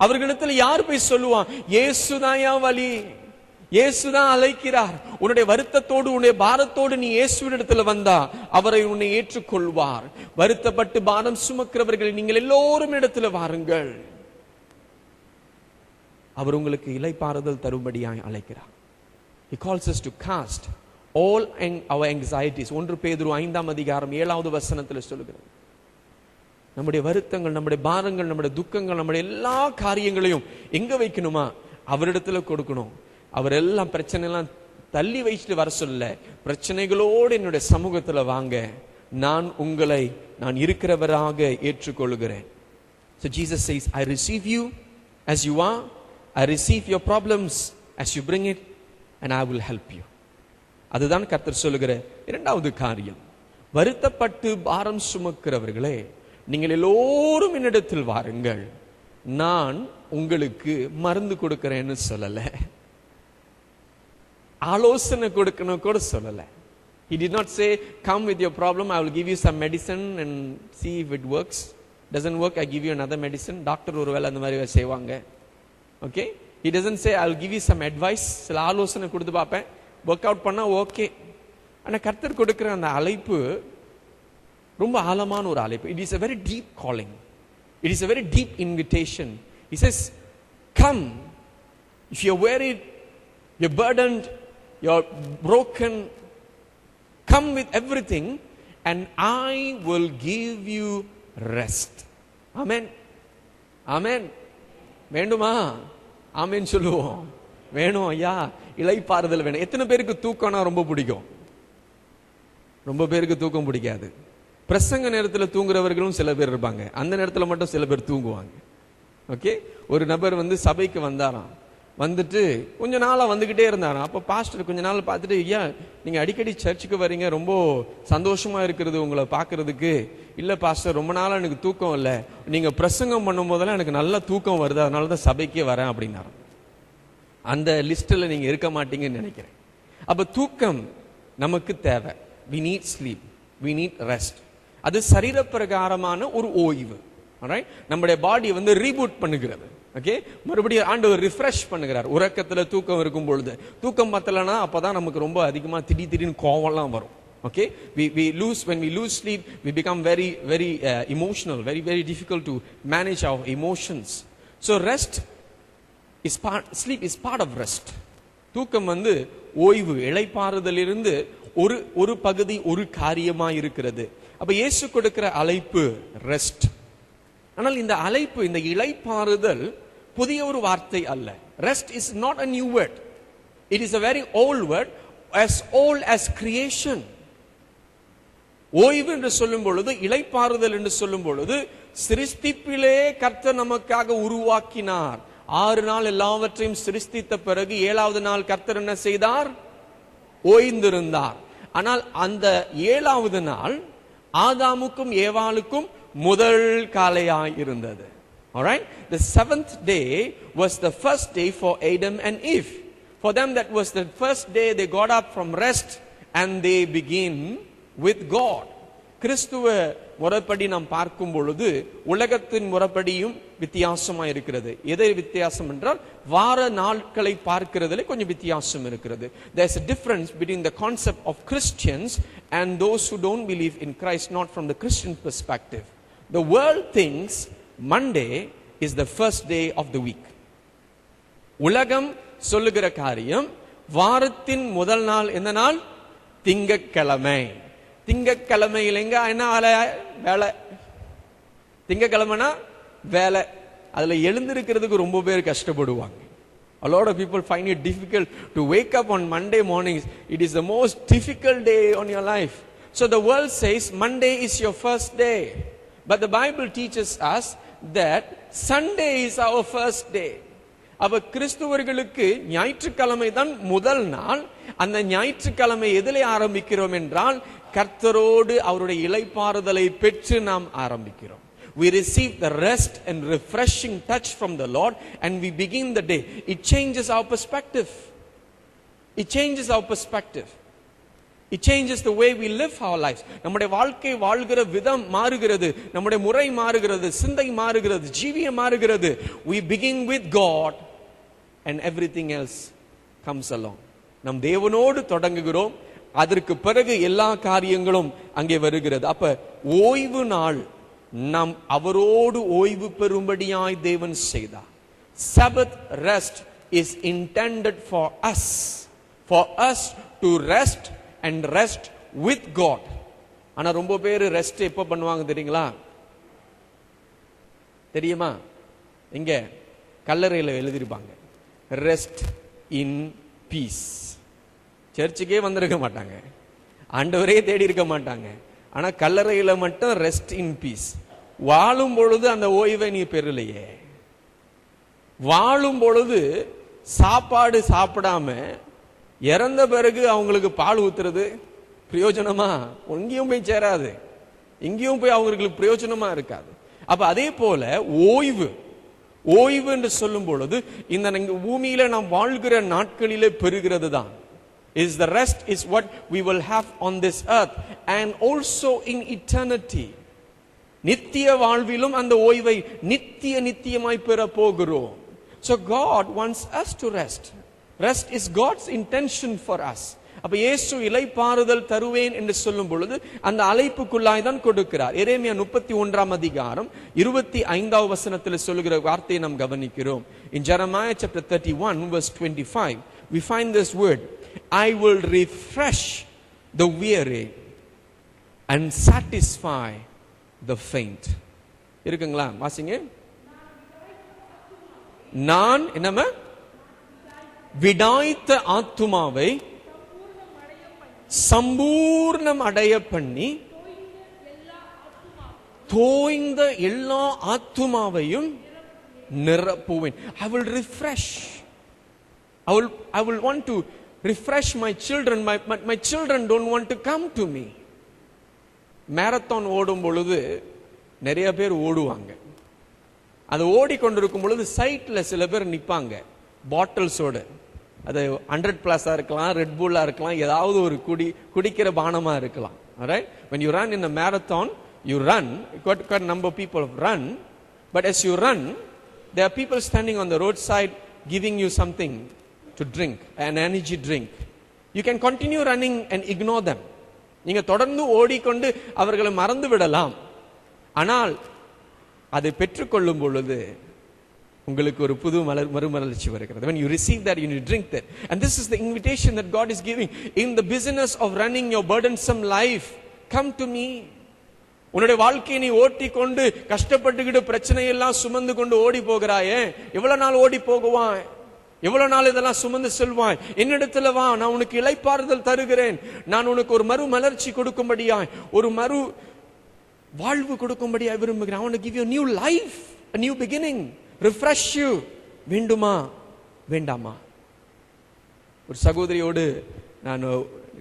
அவர்களிடத்துல யார் போய் சொல்லுவான், இயேசுதாயா வழி, இயேசுதான் அழைக்கிறார். உன்னுடைய வருத்தத்தோடு உன்னுடைய பாரத்தோடு நீ இயேசுவிடத்துல வந்தா அவரை உன்னை ஏற்றுக்கொள்வார். வருத்தப்பட்டு பாரம் சுமக்கிறவர்கள் நீங்கள் எல்லோரும் இடத்துல வாருங்கள், அவர் உங்களுக்கு இளைப்பாறுதல் தரும்படியாய் அழைக்கிறார். He calls us to cast all our anxieties. 1 பேதுரு 5ஆம் அதிகாரம் 7வது வசனத்துல சொல்லுகிறது. நம்முடைய வருத்தங்கள், நம்முடைய பாரங்கள், நம்முடைய துக்கங்கள், நம்முடைய எல்லா காரியங்களையும் எங்க வைக்கணுமா? அவரிடத்துல கொடுக்கணும். அவர் எல்லாம் பிரச்சனை எல்லாம் தள்ளி வச்சுட்டு வர சொல்ல, பிரச்சனைகளோடு என்னுடைய சமூகத்துல வாங்க, நான் இருக்கிறவராக ஏற்றுக்கொள்கிறேன். So Jesus says, I receive you as you are. I receive your problems as you bring it, and I will help you. அதுதான் கர்த்தர் சொல்லுகிற இரண்டாவது காரியம். வருத்தப்பட்டு பாரம் சுமக்கிறவர்களே, நீங்கள் எல்லோரும் என்னிடத்தில் வாருங்கள், நான் உங்களுக்கு மருந்து கொடுக்கிறேன்னு சொல்லல, ஆலோசனை கொடுக்கணும் கூட சொல்லல. He did not say, come with your problem, I will give you some medicine and see if it works. Doesn't work, I give you another medicine. Doctor ஒருவேளை அந்த மாதிரி செய்வாங்க. Okay? He doesn't say, I will give you some advice. சில ஆலோசனை கொடுத்து பார்ப்பேன், work out பண்ணா okay. ஆனா கர்த்தர் கொடுக்கிற அந்த அழைப்பு ரொம்ப ஆழமான ஒரு அழைப்பு. It is a very deep calling. It is a very deep invitation. He says, come. If you're worried, you're burdened, you're broken, come with everything and I will give you rest. Amen. Amen. வேண்டுமா? ஆமென் சொல்லுவோம். வேணும் ஐயா, இளைப்பாறுதல் வேணும். எத்தனை பேருக்கு தூக்கம்னா ரொம்ப பிடிக்கும்? ரொம்ப பேருக்கு தூக்கம் பிடிக்காது. பிரசங்க நேரத்தில் தூங்குறவர்களும் சில பேர் இருப்பாங்க. அந்த நேரத்தில் மட்டும் சில பேர் தூங்குவாங்க. ஓகே, ஒரு நபர் சபைக்கு வந்தாராம். வந்துட்டு கொஞ்ச நாளா வந்துகிட்டே இருந்தாராம். அப்ப பாஸ்டர் கொஞ்ச நாள் பார்த்துட்டு, ஐயா நீங்க அடிக்கடி சர்ச்சுக்கு வரீங்க, ரொம்ப சந்தோஷமா இருக்கிறது உங்களை பாக்குறதுக்கு. இல்ல பாஸ்டர், ரொம்ப நாளா எனக்கு தூக்கம் இல்லை, நீங்க பிரசங்கம் பண்ணும் போதெல்லாம் எனக்கு நல்ல தூக்கம் வருது, அதனாலதான் சபைக்கே வரேன் அப்படின்னாராம். அந்த லிஸ்ட்ல நீங்க இருக்க மாட்டீங்கன்னு நினைக்கிறேன். அப்ப தூக்கம் நமக்கு தேவை. we need sleep, we need rest. அது சரீர பிரகாரமான ஒரு ஓய்வு. நம்முடைய பாடி ரீபூட் பண்ணுகிறது. ஓகே, மறுபடியும் ஆண்டவர் ரிஃப்ரெஷ் பண்ணுகிறார். உறக்கத்துல தூக்கம் இருக்கும் பொழுது, தூக்கம் பத்தலனா அப்பதான் நமக்கு ரொம்ப அதிகமா திடீர்னு கோவம்லாம் வரும். Okay, when we lose sleep, we become very emotional, very difficult to manage our emotions. So sleep is part of rest. தூக்கம் ஓய்வு, இளைப்பாறுதலிருந்து ஒரு பகுதி, ஒரு காரியமா இருக்கிறது. அப்ப இயேசு கொடுக்கிற அழைப்பு ரெஸ்ட். ஆனால் இந்த அழைப்பு, இந்த இளைப்பாறுதல் புதிய ஒரு வார்த்தை அல்ல. Rest is not a new word. It is a very old word, as old as creation. ஓய்வு என்று சொல்லும் பொழுது, இளைப்பாறுதல் என்று சொல்லும் பொழுது, சிருஷ்டிப்பிலே கர்த்தர் நமக்காக உருவாக்கினார். 6 நாள் எல்லாவற்றையும் சிருஷ்டித்த பிறகு 7வது நாள் கர்த்தர் என்ன செய்தார்? ஓய்ந்திருந்தார். ஆனால் அந்த 7வது நாள் ஆதாமுக்கும் ஏவாளுக்கும் முதல் காலையாய் இருந்தது. Alright, the 7th day was the first day for Adam and Eve. For them that was the first day they got up from rest and they begin with God. கிறிஸ்துவ முறைப்படி நாம் பார்க்கும் பொழுது உலகத்தின் முறைப்படியும் வித்தியாசமா இருக்கிறது. எதை வித்தியாசம் என்றால், வார நாட்களை பார்க்கிறதுல கொஞ்சம் வித்தியாசம் இருக்கிறது. There's a difference between the concept of Christians and those who don't believe in Christ, not from the Christian perspective. The world thinks Monday is the first day of the week. உலகம் சொல்லுகிற காரியம், வாரத்தின் முதல் நாள் எந்த நாள்? திங்கக்கிழமை. திங்கக்கிழமையிலங்க என்ன வேலை? திங்கக்கிழமைனா வேலை. அதுல எழுந்திருக்கிறதுக்கு ரொம்ப பேர் கஷ்டப்படுவாங்க. A lot of people find it difficult to wake up on Monday mornings. It is the most difficult day on your life. So the world says Monday is your first day. But the Bible teaches us that Sunday is our first day. அப்ப கிறிஸ்துவர்களுக்கு ஞாயிற்றுக்கிழமை தான் முதல் நாள். அந்த ஞாயிற்றுக்கிழமை எதிலே ஆரம்பிக்கிறோம் என்றால் கர்த்தரோடு அவருடைய இளைப்பாறுதலை பெற்று நாம் ஆரம்பிக்கிறோம். We receive the rest and refreshing touch from the Lord and we begin the day. It changes our perspective. It changes our perspective. It changes the way we live our lives. நம்முடைய வாழ்க்கை வாழ்கிற விதம் மாறுகிறது, நம்முடைய முறை மாறுகிறது, சிந்தை மாறுகிறது, ஜீவியம் மாறுகிறது. We begin with God and everything else comes along. நம் தேவனோடு தொடங்குகிறோம், அதற்கு பிறகு எல்லா காரியங்களும் அங்கே வருகிறது. அப்ப ஓய்வு நாள் நாம் அவரோடு ஓய்வு பெறும்படியாய் தேவன் செய்தார். Sabbath rest is intended for us to rest and rest with God. ஆனா ரொம்ப பேர் ரெஸ்ட் எப்ப பண்ணுவாங்க தெரியுங்களா? தெரியுமா? இங்க கல்லறையில எழுதிருப்பாங்க ரெஸ்ட் இன் பீஸ். சர்ச்சுக்கே வந்திருக்க மாட்டாங்க, ஆண்டவரே தேடி இருக்க மாட்டாங்க. ஆனா கல்லறையில மட்டும் ரெஸ்ட் இன் பீஸ். வாழும் பொழுது அந்த ஓய்வை நீ பெறலையே. வாழும் பொழுது சாப்பாடு சாப்பிடாம இறந்த பிறகு அவங்களுக்கு பால் ஊத்துறது பிரயோஜனமா? எங்கேயும் போய் சேராது, எங்கேயும் போய் அவங்களுக்கு பிரயோஜனமா இருக்காது. அப்ப அதே போல ஓய்வு என்று சொல்லும் பொழுது இந்த பூமியில நாம் வாழ்கிற நாட்களிலே பெறுகிறது தான். Is the rest is what we will have on this earth and also in eternity. நித்திய வாழ்விலும் அந்த ஓய்வை நித்தியமாய் பெற போகிறோம். So God wants us to rest. Rest is God's intention for us. அப்ப இயேசு இளைப்பாறுதல் தருவேன் என்று சொல்லும் பொழுது அந்த அழைப்புக்குள்ளாய் தான் கொடுக்கிறார். எரேமியா 31 அதிகாரம் 25வது வசனத்தில் சொல்லுகிற வார்த்தையை நாம் கவனிக்கிறோம். In Jeremiah chapter 31 verse 25 we find this word, I will refresh the weary and satisfy the faint. இருக்குங்களா? வாசிங்க. நான் என்னமா விடாய்த்த ஆத்துமாவை சம்பூர்ணம் அடைய பண்ணி தோய்ந்த எல்லா ஆத்துமாவையும் நிரப்புவேன். I will refresh. I will want to refresh my children. My children don't want to come to me. Marathon ஓடும் பொழுது நிறைய பேர் ஓடுவாங்க. அது ஓடிக்கொண்டிருக்கும் பொழுது சைட்ல சில பேர் நிப்பாங்க பாட்டில்ஸோட. அது 100+ இருக்கலாம், ரெட் புல்லா இருக்கலாம், ஏதாவது ஒரு குடிக்கிற பானமா இருக்கலாம். Alright? When you run in a marathon, you run, quite a number of people run, but as you run, there are people standing on the roadside giving you something to drink, an energy drink. You can continue running and ignore them. நீங்க தொடர்ந்து ஓடிக்கொண்டு அவர்களை மறந்து விடலாம். ஆனால் அதை பெற்றுக்கொள்ளும் பொழுது உங்களுக்கு ஒரு புது மறுமலர்ச்சி வருகிறது. When you receive that, you drink that. And this is the invitation that God is giving. In the business of running your burdensome life, come to me. உன்னுடைய வாழ்க்கையை நீ ஓட்டிக்கொண்டு கஷ்டப்பட்டுக்கிட்டு பிரச்சனையெல்லாம் சுமந்து கொண்டு ஓடி போகிறாயே, எவ்வளவு நாள் ஓடி போகுவாய்? எவ்வளவு நாள் இதெல்லாம் சுமந்து செல்வாய்? என்னிடத்துல வா, நான் உனக்கு இளைப்பாறுதல் தருகிறேன். நான் உனக்கு ஒரு மறுமலர்ச்சி கொடுக்கும்படியாய், ஒரு மறு வாழ்வு கொடுக்கும்படியாய் விரும்புகிறேன். I want to give you a new life, a new beginning, refresh you. வேண்டுமா வேண்டாமா? ஒரு சகோதரியோடு நான்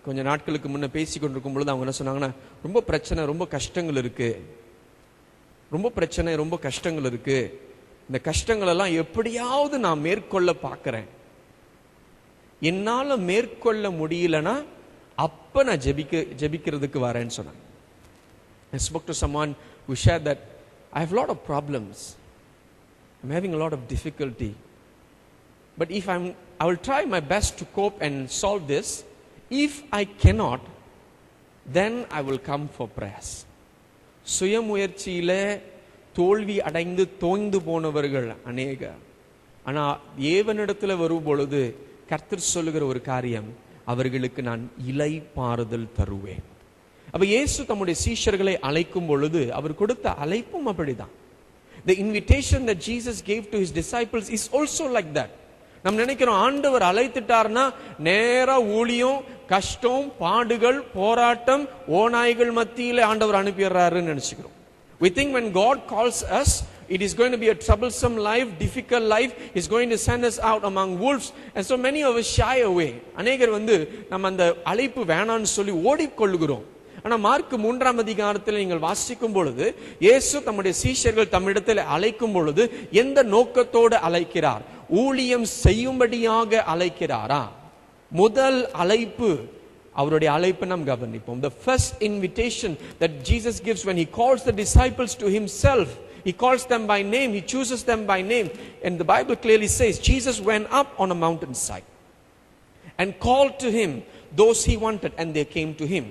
கொஞ்ச நாட்களுக்கு முன்ன பேசிக் கொண்டிருக்கும் பொழுது அவங்க என்ன சொன்னாங்கன்னா, ரொம்ப பிரச்சனை, ரொம்ப கஷ்டங்கள் இருக்கு, ரொம்ப பிரச்சனை, ரொம்ப கஷ்டங்கள் இருக்கு. இந்த கஷ்டங்கள் எல்லாம் எப்படியாவது நான் மேற்கொள்ள பார்க்கிறேன். என்னால மேற்கொள்ள முடியலனா அப்ப நான் ஜெபிக்கிறதுக்கு வரேன்னு சொன்னாங்க. I spoke to someone who shared that I have a lot of problems. I'm having a lot of difficulty. But if I will try my best to cope and solve this. If I cannot, then I will come for prayers. சுயமுயற்சியில தோல்வி அடைந்து தோய்ந்து போனவர்கள் அநேக. ஆனா தேவனிடத்துல வரும் பொழுது கர்த்தர் சொல்லுகிற ஒரு காரியம், அவர்களுக்கு நான் இளைப்பாறுதல் தருவேன். அப்ப இயேசு தம்முடைய சீஷர்களை அழைக்கும் பொழுது அவர் கொடுத்த அழைப்பும் அப்படிதான். The invitation that Jesus gave to his disciples is also like that. நாம் நினைக்கிறோம் ஆண்டவர் அழைத்துட்டார்னா நேரா ஊழியம், கஷ்டம், பாடுகள், போராட்டம், ஓநாய்கள் மத்தியிலே ஆண்டவர் அனுப்பிடுறாருன்னு நினைச்சுக்கிறோம். We think when God calls us, it is going to be a troublesome life, difficult life. He's going to send us out among wolves. And so many of us shy away. அநேகர் நம்ம அந்த அழைப்பு வேணான்னு சொல்லி ஓடிக்கொள்கிறோம். ஆனா mark 3ஆம் அதிகாரத்தில் நீங்கள் வாசிக்கும் பொழுது இயேசு தம்முடைய சீஷர்கள் தம்மிடத்தில் அழைக்கும் பொழுது எந்த நோக்கத்தோடு அழைக்கிறார்? ஊழியம் செய்யும்படியாக அழைக்கிறாரா? முதல் அழைப்பு, அவருடைய அழைப்பை நாம் கவனிப்போம். The first invitation that Jesus gives when he calls the disciples to himself, he calls them by name, he chooses them by name. And the Bible clearly says Jesus went up on a mountainside and called to him those he wanted, and they came to him.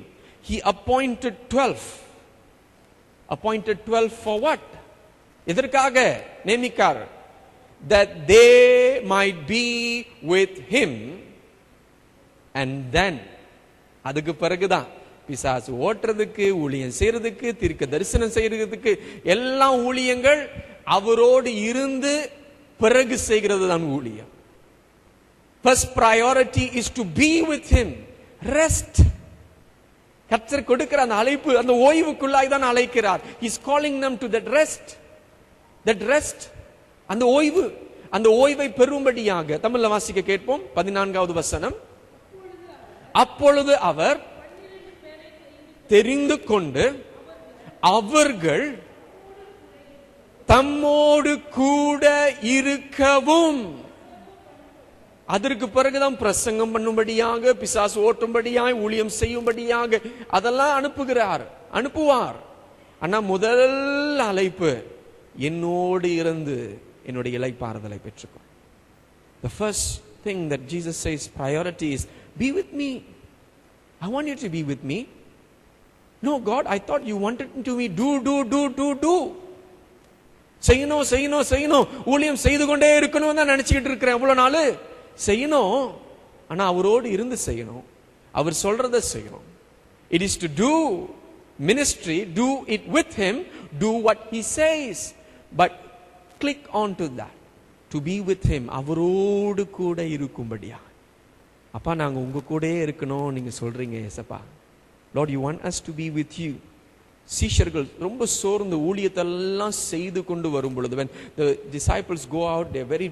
He appointed 12. Appointed 12 for what? எதற்காக நியமித்தார்? That they might be with him. And then அதுக்கு பிறகுதான் பிசாசு ஓட்டுறதுக்கு, ஊழியம் செய்யறதுக்கு, தீர்க்க தரிசனம் செய்யறதுக்கு, எல்லா ஊழியங்கள் அவரோடு இருந்து பிறகு செய்கிறது தான் ஊழியம். First priority is to be with him. Rest. கர்த்தர் கொடுக்கிற அந்த அழைப்பு, அந்த ஓய்வுக்குள்ளாய் தான் அழைக்கிறார். He is calling them to that rest. That rest, அந்த ஓய்வு, அந்த ஓய்வை பெறும்படியாக. தமிழ்ல வாசிக்க கேட்போம் 14வது வசனம். அப்பொழுது அவர் தெரிந்து கொண்டு அவர்கள் தம்மோடு கூட இருக்கவும், அதற்கு பிறகுதான் பிரசங்கம் பண்ணும்படியாக, பிசாசு ஓட்டும்படியாக, ஊழியம் செய்யும்படியாக அதெல்லாம் அனுப்புவார். ஆனா முதல் அழைப்பு, என்னோடு இருந்து என்னுடைய இளைப்பாறுதலை பெற்றுக்கொள். The first thing that Jesus says priority is be with me. I want you to be with me. No God, I thought you wanted to me do. செய்யணும் ஊழியம் செய்து கொண்டே இருக்கணும் தான் நினைச்சுக்கிட்டு இருக்கிறேன் எவ்வளவு நாள். செய்யணும், ஆனா அவரோடு இருந்து செய்யணும், அவர் சொல்றத செய்யணும். It is to do ministry, do it with him, do what he says, but click on to that, to be with him, அவரோடு கூட இருக்கும்படியா. அப்பா நாங்க உங்க கூடயே இருக்கணும் நீங்க சொல்றீங்க ஏசப்பா. Lord, you want us to be with you. சீஷர்கள் ரொம்ப சோர்ந்து ஊழியத்தெல்லாம் செய்து கொண்டு வரும் பொழுது, when the disciples go out, they are very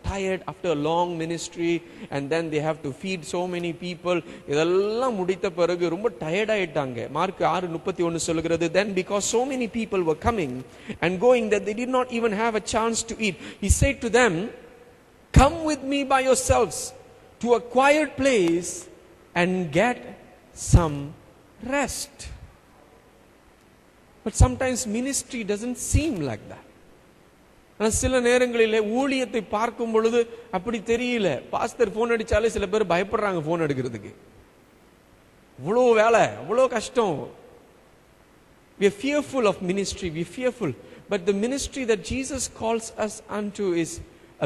tired after a long ministry, and then they have to feed so many people. இதெல்லாம் முடித்த பிறகு ரொம்ப டயர்ட் ஆயிட்டாங்க. மார்க் 6:31 சொல்கிறது, then because so many people were coming and going that they did not even have a chance to eat, he said to them, come with me by yourselves to a quiet place and get some rest. But sometimes ministry doesn't seem like that. ஆனா சில நேரங்களிலே ஊழியத்தை பார்க்கும் பொழுது அப்படி தெரியல. Pastor phone அடிச்சாலே சில பேர் பயப்படுறாங்க போன் எடுக்கிறதுக்கு. அவ்வளோ வேலை, அவ்வளோ கஷ்டம். We are fearful of ministry, we are fearful. But the ministry that Jesus calls us unto is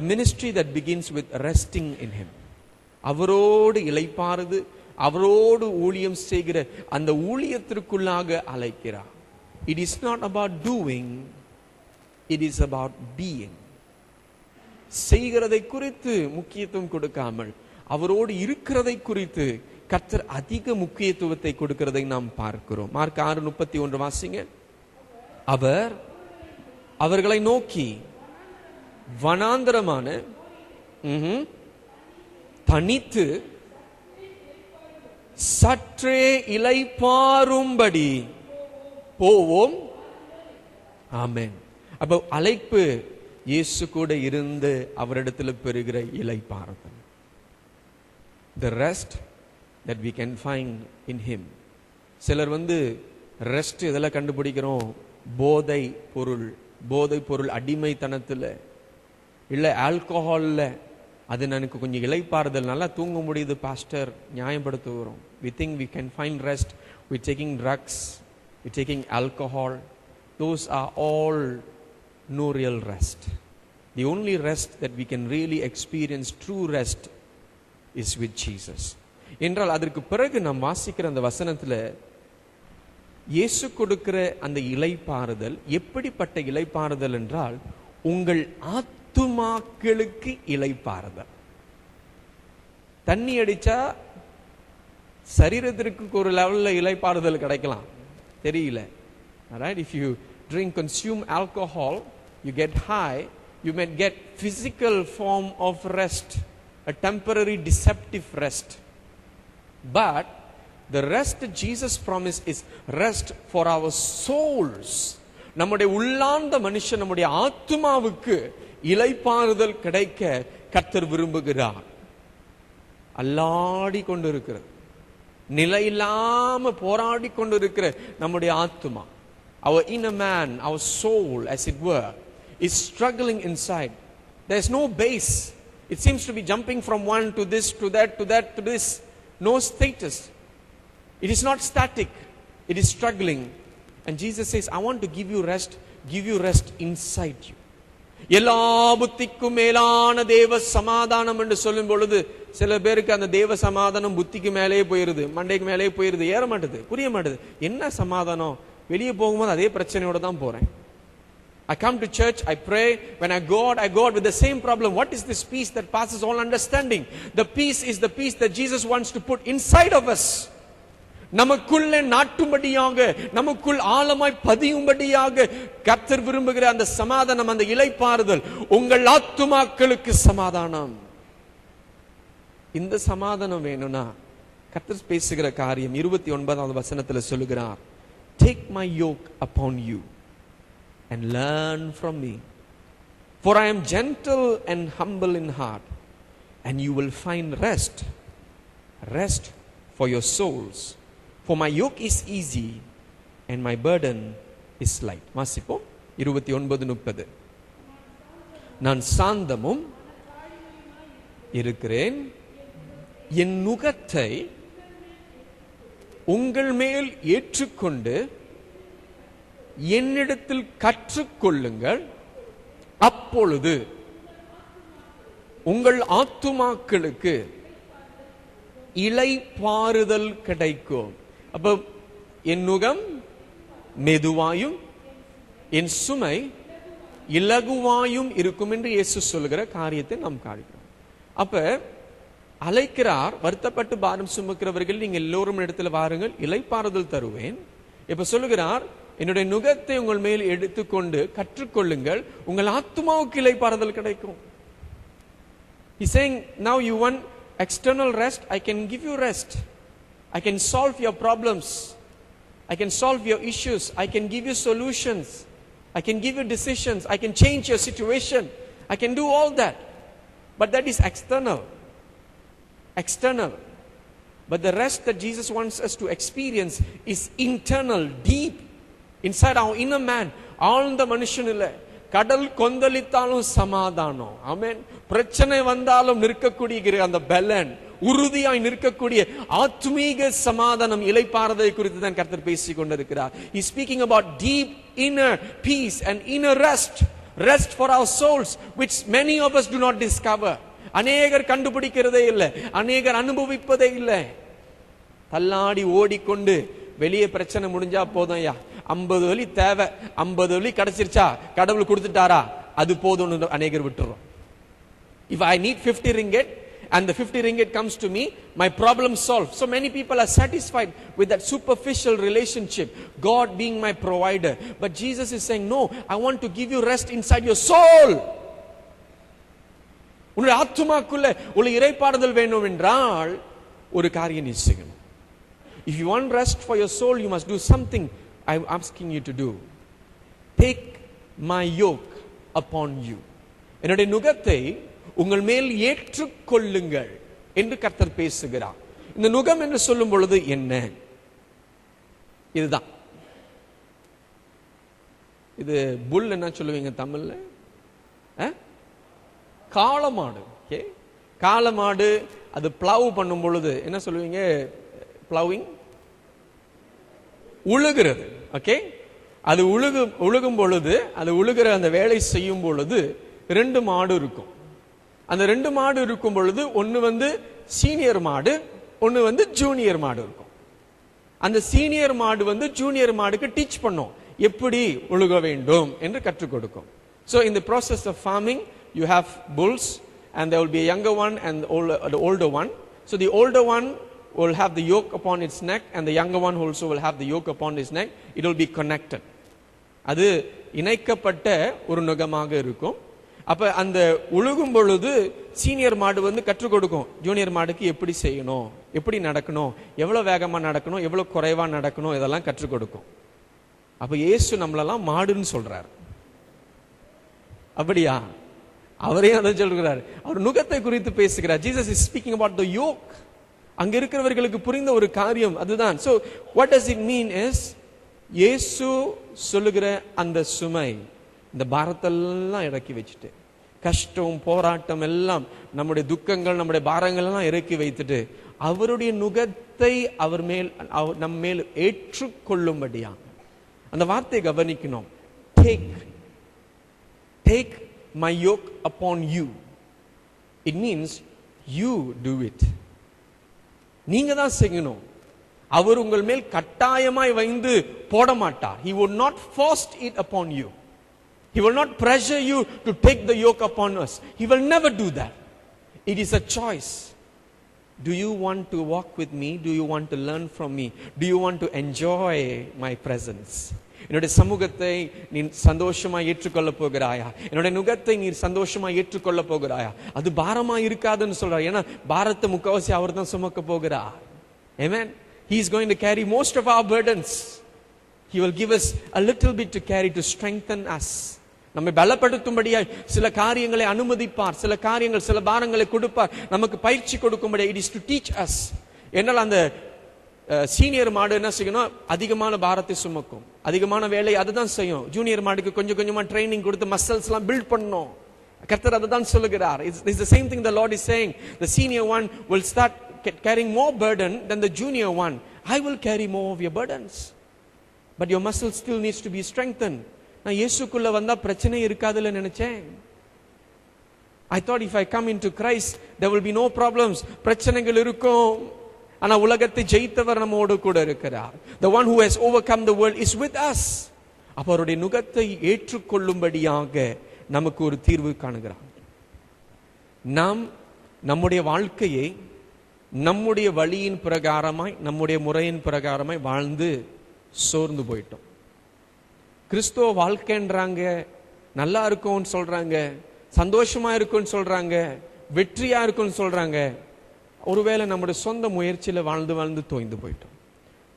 a ministry that begins with resting in him. அவரோடு இளைப்பாறுது, அவரோடு ஊழியம் செய்கிற அந்த ஊழியத்திற்குள்ளாக அழைக்கிறார். It is not about doing, it is about being. செய்கிறதை குறித்து முக்கியத்துவம் கொடுக்காமல் அவரோடு இருக்கிறதை குறித்து கர்த்தர் அதிக முக்கியத்துவத்தை கொடுக்கிறதை நாம் பார்க்கிறோம். மார்க் 6:31 வாசிங்க. அவர் அவர்களை நோக்கி வனாந்தரமான தனித்து சற்றே இளைப்பாறும்படி போவோம். ஆமென். அப்ப அழைப்பு இயேசு கூட இருந்து அவரிடத்தில் பெறுகிற இளைப்பாறுதல். The rest that we can find in him. சிலர் ரெஸ்ட் இதெல்லாம் கண்டுபிடிக்கிறோம் போதை பொருள் அடிமைத்தனத்துல, இல்ல ஆல்கஹால்ல. அது எனக்கு கொஞ்சம் இளைப்பாறுதல், நல்லா தூங்க முடியுது pastor, நியாயப்படுத்துகிறோம். We think we can find rest with taking drugs, with taking alcohol. Those are all no real rest. The only rest that we can really experience, true rest, is with Jesus. என்றால் அதற்கு பிறகு நாம் வாசிக்கிற அந்த வசனத்துல இயேசு கொடுக்கிற அந்த இளைப்பாறுதல் எப்படிப்பட்ட இளைப்பாறுதல் என்றால், உங்கள் ஆத்துமாக்களுக்கு இளைப்பாறுதல். தண்ணி அடிச்சா சரீரத்திற்கு ஒரு லெவல்ல இளைப்பாறுதல் கிடைக்கலாம், தெரியல. Alright, if you consume alcohol, you get high, you may get physical form of rest, a temporary deceptive rest. But the rest Jesus promised is rest for our souls. நம்முடைய உள்ளார்ந்த மனுஷன், நம்முடைய ஆத்துமாவுக்கு இளைப்பாறுதல் கிடைக்க கர்த்தர் விரும்புகிறார். அல்லாடி கொண்டிருக்கிறது, நிலையில்லாம போராடி கொண்டிருக்கிற நம்முடைய ஆத்துமா, our inner man, our soul as it were, is struggling inside. There is no base. It seems to be jumping from one to this, to that, to that, to this. No status. It is not static. It is struggling. And Jesus says, I want to give you rest inside you. எல்லா புத்திக்கும் மேலான தேவ சமாதானம் என்று சொல்லும் பொழுது சில பேருக்கு அந்த தேவ சமாதானம் புத்திக்கு மேலேயே போயிருது, மண்டைக்கு மேலேயே போயிருது, ஏற மாட்டுது, புரிய மாட்டுது. என்ன சமாதானம்? வெளியே போகும்போது அதே பிரச்சனையோட தான் போறேன். I come to church, I pray, when I go out with the same problem. What is this peace that passes all understanding? The peace is the peace that Jesus wants to put inside of us. நமக்குள்ளே நாட்டும்படியாக, நமக்குள் ஆழமாய் பதியும்படியாக கர்த்தர் விரும்புகிற அந்த சமாதானம், அந்த இளைப்பாறுதல், உங்கள் ஆத்துமாக்களுக்கு சமாதானம். இந்த சமாதானம் வேணும்னா கர்த்தர் பேசுகிற காரியம் 29வது வசனத்துல சொல்லுகிறார், Take my yoke upon you and learn from me, for I am gentle and humble in heart, and you will find rest for your souls. For my yoke is easy and my burden is light. வாசிப்போம் 29:30. நான் சாந்தமும் இருக்கிறேன், என் நுகத்தை உங்கள் மேல் ஏற்றுக்கொண்டு என்னிடத்தில் கற்றுக்கொள்ளுங்கள், அப்பொழுது உங்கள் ஆத்துமாக்களுக்கு இளைப்பாறுதல் கிடைக்கும். அப்ப என் நுகம் மெதுவாயும் என் சுமை இலகுவாயும் இருக்கும் என்று இயேசு சொல்லுகிற காரியத்தை நாம் காண்கிறோம். அப்ப அழைக்கிறார், வருத்தப்பட்டு பாரம் சுமக்கிறவர்கள் நீங்க எல்லோரும் இடத்துல வாருங்கள், இளைப்பாறுதல் தருவேன். இப்ப சொல்லுகிறார், என்னுடைய நுகத்தை உங்கள் மேல் எடுத்துக்கொண்டு கற்றுக்கொள்ளுங்கள், உங்கள் ஆத்துமாவுக்கு இளைப்பாறுதல் கிடைக்கும். He's saying, now you want external rest, I can give you rest. I can solve your problems. I can solve your issues. I can give you solutions. I can give you decisions. I can change your situation. I can do all that. But that is external. External. But the rest that Jesus wants us to experience is internal, deep, inside our inner man. ஆழ்ந்த மனுஷன் இல்ல, கடல் கொந்தளித்தாலும் சமாதானம். ஆமென். பிரச்சனை வந்தாலும் நிற்கக்கூடிய அந்த பலன், உறுதியாய் நிற்கக்கூடிய ஆத்மீக சமாதானம், இளைப்பாறுதலை குறித்து தான் கர்த்தர் பேசிக் கொண்டிருக்கிறார். He is speaking about deep inner peace and inner rest for our souls, which many of us do not discover. அநேகர் கண்டுபிடிக்கிறதே இல்லை, அநேகர் அனுபவிப்பதே இல்லை. தள்ளாடி ஓடிக்கொண்டு வெளியே பிரச்சனை முடிஞ்சா போதும், ஐயா 50 வலி தேவை, 50 வலி கிடைச்சிருச்சா, கடவுள் கொடுத்துட்டாரா, அது போதும் அநேகர் விட்டுறோம். If I need 50 ringgit and the 50 ringgit comes to me, my problem solved. So many people are satisfied with that superficial relationship, God being my provider. But Jesus is saying, no, I want to give you rest inside your soul. உன்னுடைய ஆத்துமாக்குள்ள ஒரு இளைப்பாறுதல் வேணும் என்றால் ஒரு காரியம் செய்யணும். If you want rest for your soul, you must do something I'm asking you to do. Take my yoke upon you. என்னுடைய நுகத்தை உங்கள் மேல் ஏற்றுக்கொள்ளுங்கள் என்று கர்த்தர் பேசுகிறார். இந்த நுகம் என்று சொல்லும் பொழுது என்ன? இதுதான். இது புல் என்ன சொல்லுவீங்க தமிழ்ல? காளமாடு. ஓகே, காளமாடு அது பிளவ் பண்ணும் பொழுது என்ன சொல்லுவீங்க? பிளவிங், உழுகிறது. ஓகே, அது உழுகும் பொழுது, அது உழுகிற அந்த வேலை செய்யும் பொழுது 2 மாடு இருக்கும். அந்த 2 மாடு இருக்கும் பொழுது ஒன்னு சீனியர் மாடு, ஒன்று வந்து ஜூனியர் மாடு இருக்கும். அந்த சீனியர் மாடு வந்து ஜூனியர் மாடுக்கு டீச் பண்ணும், எப்படி ஒழுக வேண்டும் என்று கற்றுக் கொடுக்கும். So in the process of farming, you have bulls and there will be a younger one and the older one. So the older one will have the yoke upon its neck and the younger one also will have the yoke upon his neck. It will be connected. அது இணைக்கப்பட்ட ஒரு நுகமாக இருக்கும். அப்ப அந்த உழுகும் பொழுது senior மாடு வந்து கற்றுக் கொடுக்கும் ஜூனியர் மாடுக்கு எப்படி செய்யணும், எப்படி நடக்கணும், எவ்வளவு வேகமா நடக்கணும், எவ்வளவு குறைவா நடக்கணும், இதெல்லாம் கற்றுக் கொடுக்கும். அப்ப இயேசு நம்மளெல்லாம் மாடுன்னு சொல்றாரு. அப்படியா? அவரே அதை சொல்கிறார். அவர் நுகத்தை குறித்து பேசுகிறார். Jesus is speaking about the yoke. அங்க இருக்கிறவர்களுக்கு புரிந்த ஒரு காரியம் அதுதான். So what does it mean is, இயேசு சொல்லுகிற அந்த சுமை, இந்த பாரத்தெல்லாம் இறக்கி வச்சுட்டு, கஷ்டம் போராட்டம் எல்லாம், நம்முடைய துக்கங்கள் நம்முடைய பாரங்கள் எல்லாம் இறக்கி வைத்துட்டு, அவருடைய நுகத்தை அவர் மேல் நம் மேல் ஏற்றுக்கொள்ளும்படியாக. அந்த வார்த்தையை கவனிக்கணும். Take my yoke upon you. It means you do it. நீங்க தான் செய்யணும். அவர் உங்கள் மேல் கட்டாயமாய் வைந்து போட மாட்டார். He would not force it upon you. He will not pressure you to take the yoke upon us. He will never do that. It is a choice. Do you want to walk with me? Do you want to learn from me? Do you want to enjoy my presence? என்னுடைய சமூகத்தை நீ சந்தோஷமா ஏற்றுக்கொள்ள போகிறாயா? என்னுடைய நுகத்தை நீ சந்தோஷமா ஏற்றுக்கொள்ள போகிறாயா? அது பாரமா இருக்காதுன்னு சொல்றார். ஏன்னா பாரத்தை முக்காவாசி அவர் தான் சுமக்க போகிறார். Amen. He is going to carry most of our burdens. He will give us a little bit to carry to strengthen us. நம்மை பலப்படுத்தும்படியாய் சில காரியங்களை அனுமதிப்பார், சில காரியங்கள் சில பாரங்களை கொடுப்பார், நமக்கு பயிற்சி கொடுக்கும்படியா. It is to teach us. என்னால் அந்த சீனியர் மாடு என்ன செய்யணும்? அதிகமான பாரத்தை சுமக்கும், அதிகமான வேலை அதுதான் செய்யும். ஜூனியர் மாடுக்கு கொஞ்சம் கொஞ்சமா ட்ரைனிங் கொடுத்து மசில்ஸ் எல்லாம் பில்ட் பண்ணணும். கர்த்தர் அதுதான் சொல்லுகிறார். It's the same thing the Lord is saying. The senior one will start carrying more burden than the junior one. I will carry more of your burdens, but your muscles still needs to be strengthened. நான் இயேசுக்குள்ள வந்தா பிரச்சனை இருக்காதுன்னு நினைச்சேன். I thought if I come into Christ there will be no problems. பிரச்சனைகள் இருக்கும், ஆனா உலகத்தை ஜெயித்தவர் நம்மோடு கூட இருக்கிறார். The one who has overcome the world is with us. அவருடைய நுகத்தை ஏற்றுக்கொள்ளும்படியாக நமக்கு ஒரு தீர்வு காணுகிறார். நாம் நம்முடைய வாழ்க்கையை நம்முடைய வழியின் பிரகாரமாய் நம்முடைய முறையின் பிரகாரமாய் வாழ்ந்து சோர்ந்து போயிட்டோம். கிறிஸ்துவ வாழ்க்கைன்றாங்க, நல்லா இருக்கும்னு சொல்றாங்க, சந்தோஷமா இருக்கும்னு சொல்றாங்க, வெற்றியா இருக்கும்னு சொல்றாங்க. ஒருவேளை நம்முடைய சொந்த முயற்சியில வாழ்ந்து வாழ்ந்து தோய்ந்து போயிட்டோம்.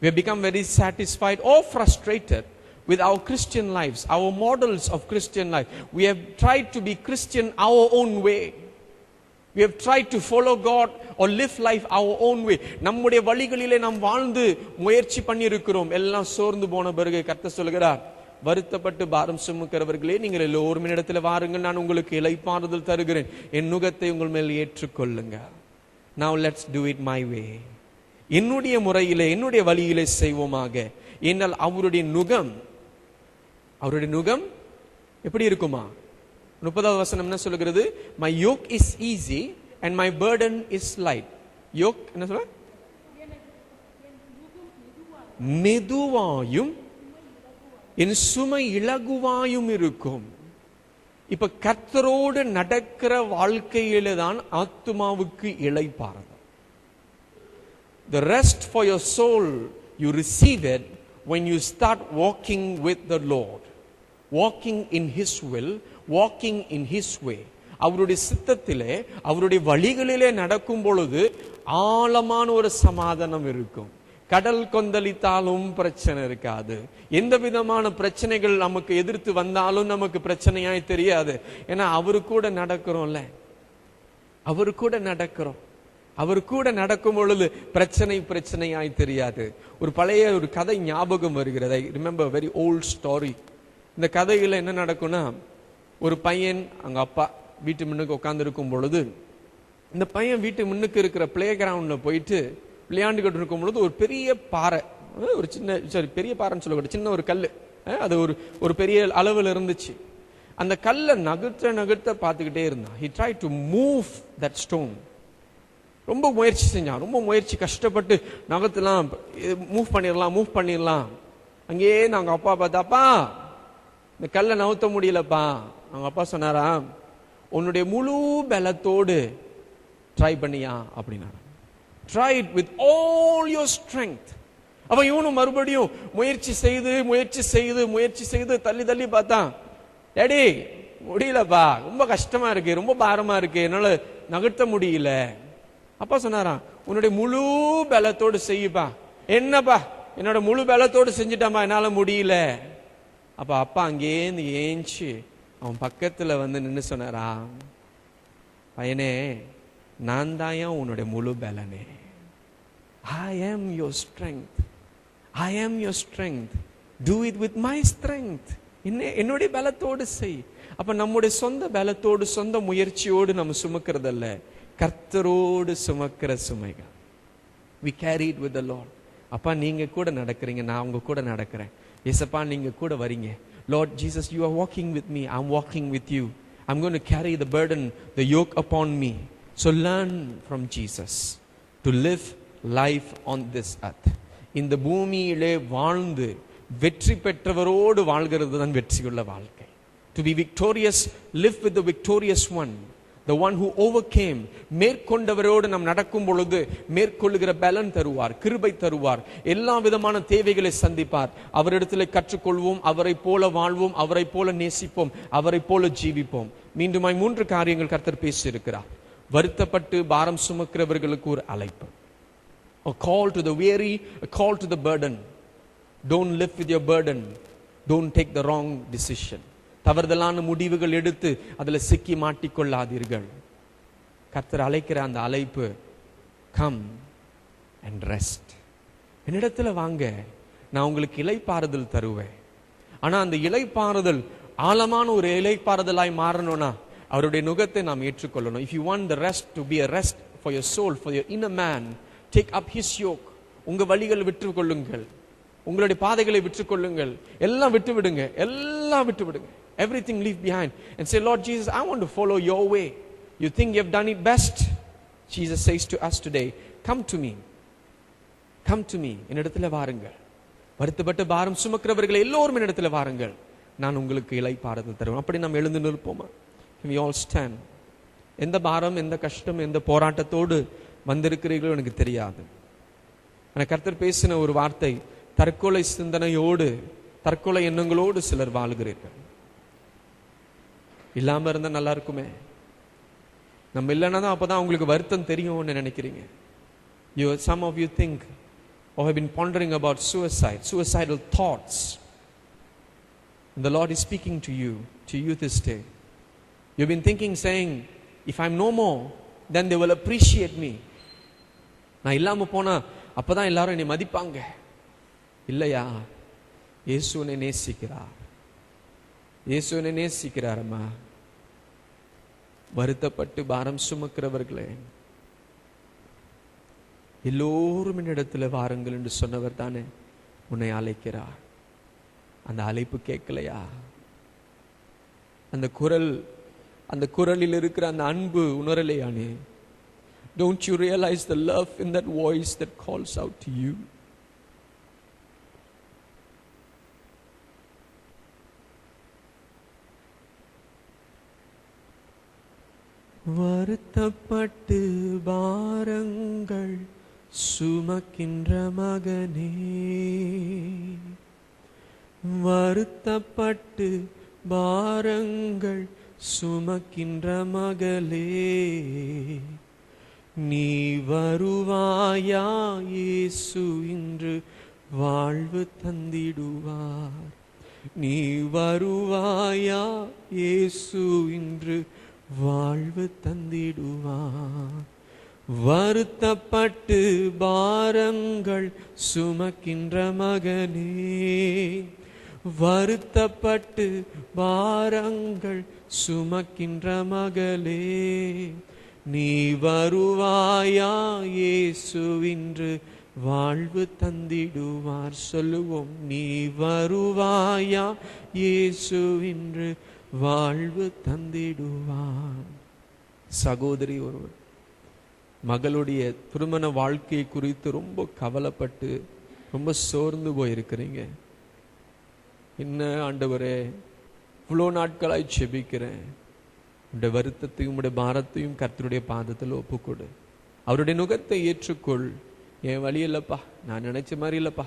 We have become very satisfied or frustrated with our Christian lives, our models of Christian life. We have tried to be Christian our own way. We have tried to follow God or live life our own way. நம்முடைய வழிகளிலே நாம் வாழ்ந்து முயற்சி பண்ணி இருக்கிறோம். எல்லாம் சோர்ந்து போன பிறகு கர்த்தர் சொல்கிறார், வருத்தப்பட்டு பாரம் சுமக்கிறவர்களே நீங்கள் எல்லோரும் இடத்துல வாருங்கள், நான் உங்களுக்கு இளைப்பாறுதல் தருகிறேன், என் நுகத்தை உங்கள் மேல் ஏற்றுக்கொள்ளுங்க. Now let's do it my way. என்னுடைய முறையிலே என்னுடைய வழியிலே செய்வோமாக. என்னால் அவருடைய நுகம் எப்படி இருக்குமா? 30வது வசனம் என்ன சொல்லுகிறது? My yoke is easy and my burden is light. yoke என்ன சொல்ல? மெதுவாயும் என் சுமை இலகுவாயும் இருக்கும். இப்ப கர்த்தரோடு நடக்கிற வாழ்க்கையில தான் ஆத்துமாவுக்கு இளைப்பாறுதல். The rest for your soul you receive it when you start walking with the Lord, walking in His will, walking in His way. அவருடைய சித்தத்திலே அவருடைய வழிகளிலே நடக்கும் பொழுது ஆழமான ஒரு சமாதானம் இருக்கும். கடல் கொந்தளித்தாலும் பிரச்சனை இருக்காது. எந்த விதமான பிரச்சனைகள் நமக்கு எதிர்த்து வந்தாலும் நமக்கு பிரச்சனையாய் தெரியாது. ஏன்னா அவரு கூட நடக்கிறோம்ல, அவரு கூட நடக்கும் பொழுது பிரச்சனையாய் தெரியாது. ஒரு பழைய ஒரு கதை ஞாபகம் வருகிறது. I remember a very old story. இந்த கதையில என்ன நடக்கும்னா, ஒரு பையன் அங்க அப்பா வீட்டு முன்னுக்கு உட்கார்ந்து இருக்கும் பொழுது, இந்த பையன் வீட்டு முன்னுக்கு இருக்கிற பிளே கிரவுண்ட்ல போயிட்டு விளையாண்டுகிட்டு இருக்கும் பொழுது ஒரு பெரிய பாறை, ஒரு பெரிய பாறைன்னு சொல்லக்கூடாது, சின்ன ஒரு கல், அது ஒரு பெரிய அளவில் இருந்துச்சு. அந்த கல்லை நகர்த்த பார்த்துக்கிட்டே இருந்தான். He tried to move that stone. ரொம்ப முயற்சி செஞ்சான், ரொம்ப முயற்சி கஷ்டப்பட்டு நகத்தெல்லாம் மூவ் பண்ணிடலாம். அங்கேயே நாங்க அப்பா பார்த்தாப்பா இந்த கல்லை நவுத்த முடியலப்பா. அவங்க அப்பா சொன்னாரா, உன்னுடைய முழு பலத்தோடு ட்ரை பண்ணியா அப்படின்னா, try it with all your strength. அப்ப இவனும் மறுபடியும் முயற்சி செய்து தள்ளி பார்த்தான். டேடி முடியலப்பா, ரொம்ப கஷ்டமா இருக்கு, ரொம்ப பாரமா இருக்கு, என்னால நகர்த்த முடியல. அப்பா சொன்னாராம், உன்னுடைய முழு பலத்தோடு செய்யப்பா. என்னப்பா, என்னோட முழு பலத்தோடு செஞ்சுட்டாமா, என்னால முடியல. அப்ப அப்பா அங்கேருந்து ஏஞ்சி அவன் பக்கத்துல வந்து நின்று சொன்னாரா, பையனே நான் தான் உன்னுடைய முழு பலனே. I am your strength. I am your strength. Do it with my strength. என்னுடைய பலத்தோடு செய். அப்ப நம்முடைய சொந்த பலத்தோடு சொந்த முயற்சியோடு நம்ம சுமக்கிறதல்ல, கர்த்தரோடு சுமக்கிற சுமைகள். We carry it with the Lord. அப்பா நீங்க கூட நடக்கிறீங்க, நான் உங்க கூட நடக்கிறேன். ஏசப்பா நீங்க கூட வரீங்க. Lord Jesus, you are walking with me, I'm walking with you. I'm going to carry the burden, the yoke upon me. So learn from Jesus to live life on this earth. இந்த பூமியிலே வாழ்ந்து வெற்றி பெற்றவரோடு வாழ்கிறது தான் வெற்றியுள்ள வாழ்க்கை. To be victorious, live with the victorious one, the one who overcame. மேற்கொண்டவரோடு நாம் நடக்கும் பொழுது மேற்கொள்ளுகிற பலன் தருவார், கிருபை தருவார், எல்லா விதமான தேவைகளை சந்திப்பார். அவரிடத்தில் கற்றுக்கொள்வோம், அவரை போல வாழ்வோம், அவரை போல நேசிப்போம், அவரை போல ஜீவிப்போம். மீண்டுமாய் 3 காரியங்கள் கர்த்தர் பேசி இருக்கிறார். வருத்தப்பட்டு பாரம் சுமக்கிறவர்களுக்கு ஒரு அழைப்பு. A call to the weary, a call to the burden. Don't live with your burden. Don't take the wrong decision. தவறுதலான முடிவுகள் எடுத்து அதுல சிக்கி மாட்டிக்கொள்ளாதீர்கள். கர்த்தர் அழைக்கிற அந்த அழைப்பு, come and rest. என்னிடத்துல வாங்க, நான் உங்களுக்கு இளைப்பாறுதல் தருவேன். ஆனா அந்த இளைப்பாறுதல் ஆழமான ஒரு இளைப்பாறுதலாய் மாறணும்னா அவருடைய நுகத்தை நாம் ஏற்றுக்கொள்ளணும். If you want the rest to be a rest for your soul, for your inner man, take up his yoke. உங்க வழிகளை விட்டுக்கொள்ளுங்கள், உங்களுடைய பாதைகளை விட்டுக்கொள்ளுங்கள், எல்லாம் விட்டுவிடுங்க. Everything leave behind and say, Lord Jesus, I want to follow your way. You think you have done it best? Jesus says to us today, come to me. என்னிடத்துல வாருங்கள். வருத்தப்பட்டு பாரம் சுமக்கிறவர்கள் எல்லோரும் என்னிடத்துல வாருங்கள், நான் உங்களுக்கு இளைப்பாறுதல் தருவேன். அப்படி நாம் எழுந்து நிற்போமா? We all stand. எந்த பாரம், எந்த கஷ்டம், எந்த போராட்டத்தோடு வந்திருக்கிறீர்களோ எனக்கு தெரியாது. ஆனால் கர்த்தர் பேசின ஒரு வார்த்தை, தற்கொலை சிந்தனையோடு, தற்கொலை எண்ணங்களோடு சிலர் வாழ்கிறீர்கள். இல்லாம இருந்தா நல்லா இருக்குமே, நம்ம இல்லைன்னா தான் அப்பதான் உங்களுக்கு வருத்தம் தெரியும்னு நினைக்கிறீங்க. Some of you think or have been pondering about suicidal thoughts. And the Lord is speaking to you this day. You've been thinking, saying, if I'm no more, then they will appreciate me. நான் இல்லாம போனா அப்பதான் எல்லாரும் என்னை மதிப்பாங்க. இல்லையா, இயேசு உன்னை நேசிக்கிறாரம்மா. வருத்தப்பட்டு பாரம் சுமக்கிறவர்களே எல்லோரும் என்னிடத்துல வாருங்கள் என்று சொன்னவர் தானே உன்னை அழைக்கிறார். அந்த அழைப்பு கேட்கலையா? அந்த குரலில் இருக்கிற அந்த அன்பு உணரலையானே? Don't you realize the love in that voice that calls out to you? வருத்தப்பட்டு பாரங்கள் சுமக்கின்ற மகனே, வருத்தப்பட்டு பாரங்கள் சுமக்கின்ற மகளே, நீ வருவாயா? இயேசு இன்று வாழ்வு தந்திடுவார். நீ வருவாயா? இயேசு இன்று வாழ்வு தந்திடுவார். வருத்தப்பட்டு பாரங்கள் சுமக்கின்ற மகனே, வருத்தப்பட்டு பாரங்கள் சுமக்கின்ற மகளே, நீ வருவாயா? இயேசு இன்று வாழ்வு தந்திடுவார். சொல்லுவோம், நீ வருவாயா? இயேசு இன்று வாழ்வு தந்திடுவார். சகோதரி ஒருவர் மகளுடைய திருமண வாழ்க்கை குறித்து ரொம்ப கவலைப்பட்டு ரொம்ப சோர்ந்து போயிருக்கிறீங்க. என்ன ஆண்டவரே, இவ்வளோ நாட்களாய் செபிக்கிறேன். உடைய வருத்தத்தையும் உடைய பாரத்தையும் கர்த்தருடைய பாதத்தில் ஒப்புக்கொடு. அவருடைய நுகத்தை ஏற்றுக்கொள். என் வழி இல்லப்பா, நான் நினைச்ச மாதிரி இல்லப்பா,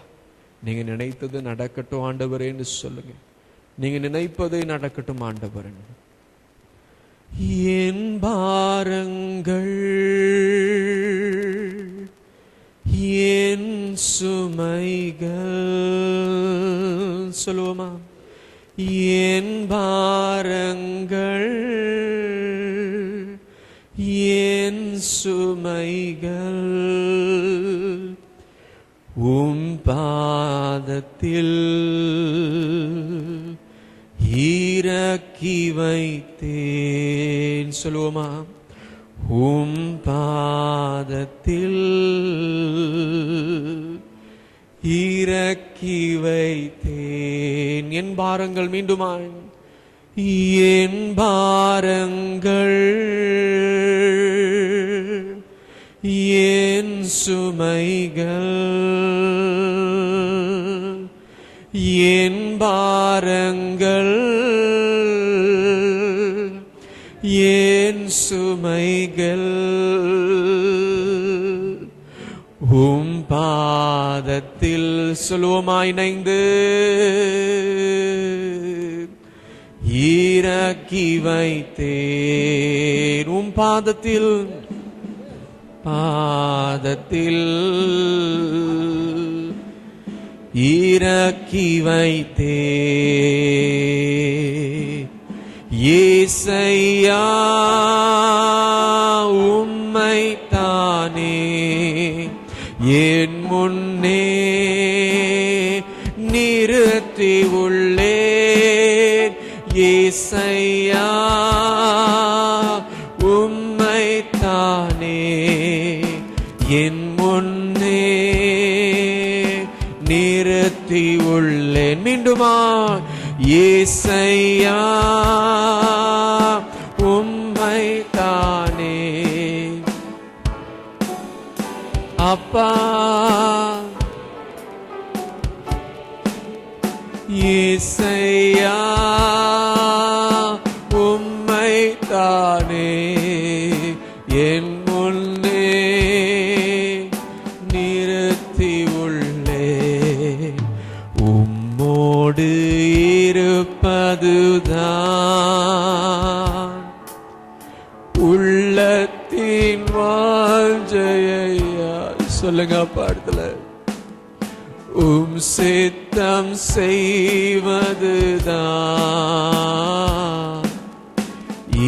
நீங்க நினைத்தது நடக்கட்டும் ஆண்டவரேன்னு சொல்லுங்க. நீங்க நினைப்பதை நடக்கட்டும் ஆண்டவரே. என் பாரங்கள் என் சுமைகள், சொல்லுவோமா? என் பாரங்கள் என் சுமைகள் உம் பாதத்தில் இறக்கி வைத்தேன். சொல்லுவோமா? உம் பாதத்தில் இறக்கி வைத்தேன். என் பாரங்கள், மீண்டுமாய், என் பாரங்கள் என் சுமைகள் என் பாரங்கள் என் சுமைகள் உம் பாதத்தில், சொல்லுவோமாய் இணைந்து, இறக்கி வைத்தேன். உம் பாதத்தில் இறக்கி வைத்தேன். ஏசையா உம்மை தானே என் முன்னே நிறுத்தி உள்ளேன். ஏசையா உம்மை தானே என் முன்னே நிறுத்தி உள்ளேன். மீண்டுமா? ஏசையா உம்மை தானே அப்பா. ஏசையா உம்மை தானே என் முன்னே நிறுத்தி உள்ளேன். உம்மோடு இருப்பதுதான் உள்ளத்தின் வாஞ்சையா. சொல்லுங்க பாடத்துல, உம் சித்தம் செய்வதுதான்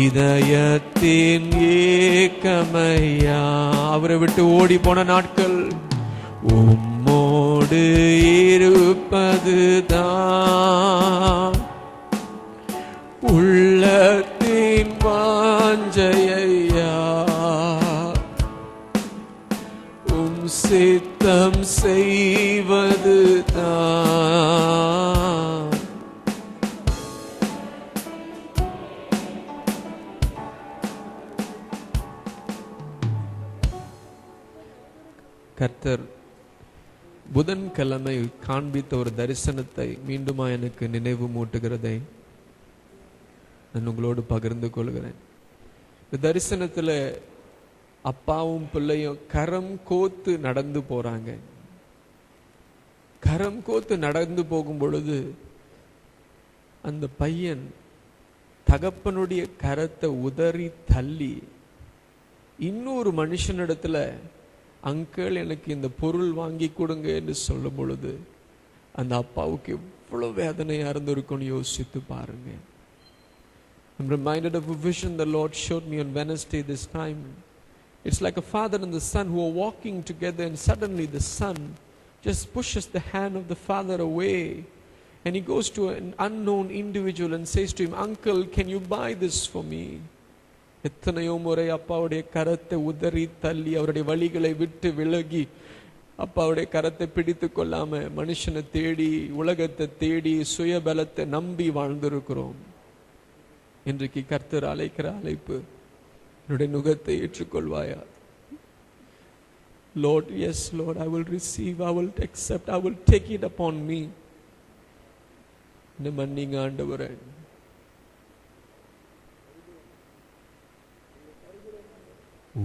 இதயத்தின் ஏக்கமையா. அவரை விட்டு ஓடி போன நாட்கள், உம்மோடு இருப்பதுதான் உள்ளத்தின் வாஞ்சையா. உம் சித்தம் செய்வதுதான். கர்த்தர் புதன்கிழமை காண்பித்த ஒரு தரிசனத்தை மீண்டுமா எனக்கு நினைவு மூட்டுகிறதை நான் உங்களோடு பகிர்ந்து கொள்கிறேன். இந்த தரிசனத்துல அப்பாவும் பிள்ளையும் கரம் கோத்து நடந்து போறாங்க. கரம் கோத்து நடந்து போகும் பொழுது அந்த பையன் தகப்பனுடைய கரத்தை உதறி தள்ளி இன்னொரு மனுஷனிடத்துல, அங்கிள் எனக்கு இந்த பொருள் வாங்கி கொடுங்க என்று சொல்லும் பொழுது அந்த அப்பாவுக்கு எவ்வளவு வேதனையா இருந்திருக்கும்னு யோசித்து பாருங்க. I'm reminded of a vision the Lord showed me on Wednesday this time. It's like a father and the son who are walking together, and suddenly the son just pushes the hand of the father away, and he goes to an unknown individual and says to him, "Uncle, can you buy this for me?" எத்தனையோ முறை அப்பாவுடைய கரத்தை உதறி தள்ளி அவருடைய வழிகளை விட்டு விலகி அப்பாவுடைய கரத்தை பிடித்து கொள்ளாம மனுஷனை தேடி, உலகத்தை தேடி, சுயபலத்தை நம்பி வாழ்ந்திருக்கிறோம். இன்றைக்கு கர்த்தர் அழைக்கிற அழைப்பு, என்னுடைய நுகத்தை ஏற்றுக்கொள்வாயா? Lord, yes, Lord, I will receive, I will accept, I will take it upon me. என்ன மன்னிங்க ஆண்டவரே.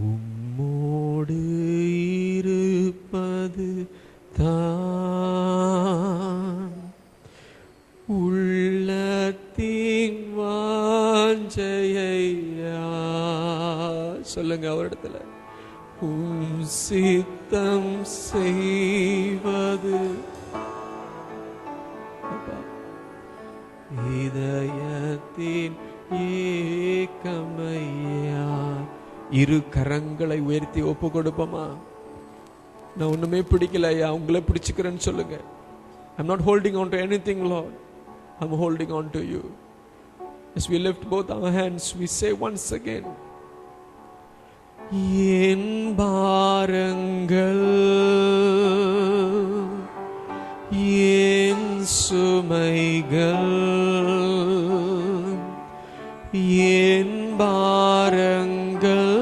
உம்மோடு இருப்பது தான் உள்ளத்தின் வாஞ்சையா. சொல்லுங்க அவரிடத்துல. உம் சித்தம் செய்வது இதயத்தின் ஏக்கமையா. இரு கரங்களை உயர்த்தி ஒப்பு கொடுப்போமா? நான் ஒண்ணுமே பிடிக்கல ஐயா, உங்களை பிடிச்சுக்கிறேன்னு சொல்லுங்க. I'm not holding on to anything, Lord. I'm holding on to you. As we lift both our hands, we say once again, என் பாரங்கள் என் சுமைகள் என் பாரங்கள்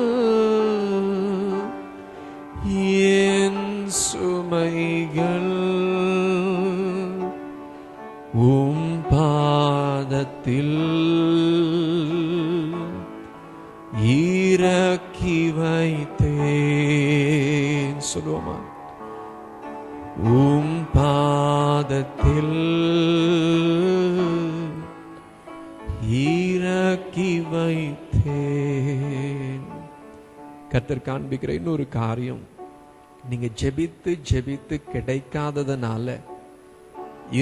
என் சுமைகள் உம் பாதத்தில் இறக்கி வைத்தேன். சொல்லுவோமா? உம் பாதத்தில் இறக்கி வைத்தேன். கர்த்தர் காண்பிக்கிற இன்னொரு காரியம், நீங்க ஜெபித்து ஜெபித்து கிடைக்காததனால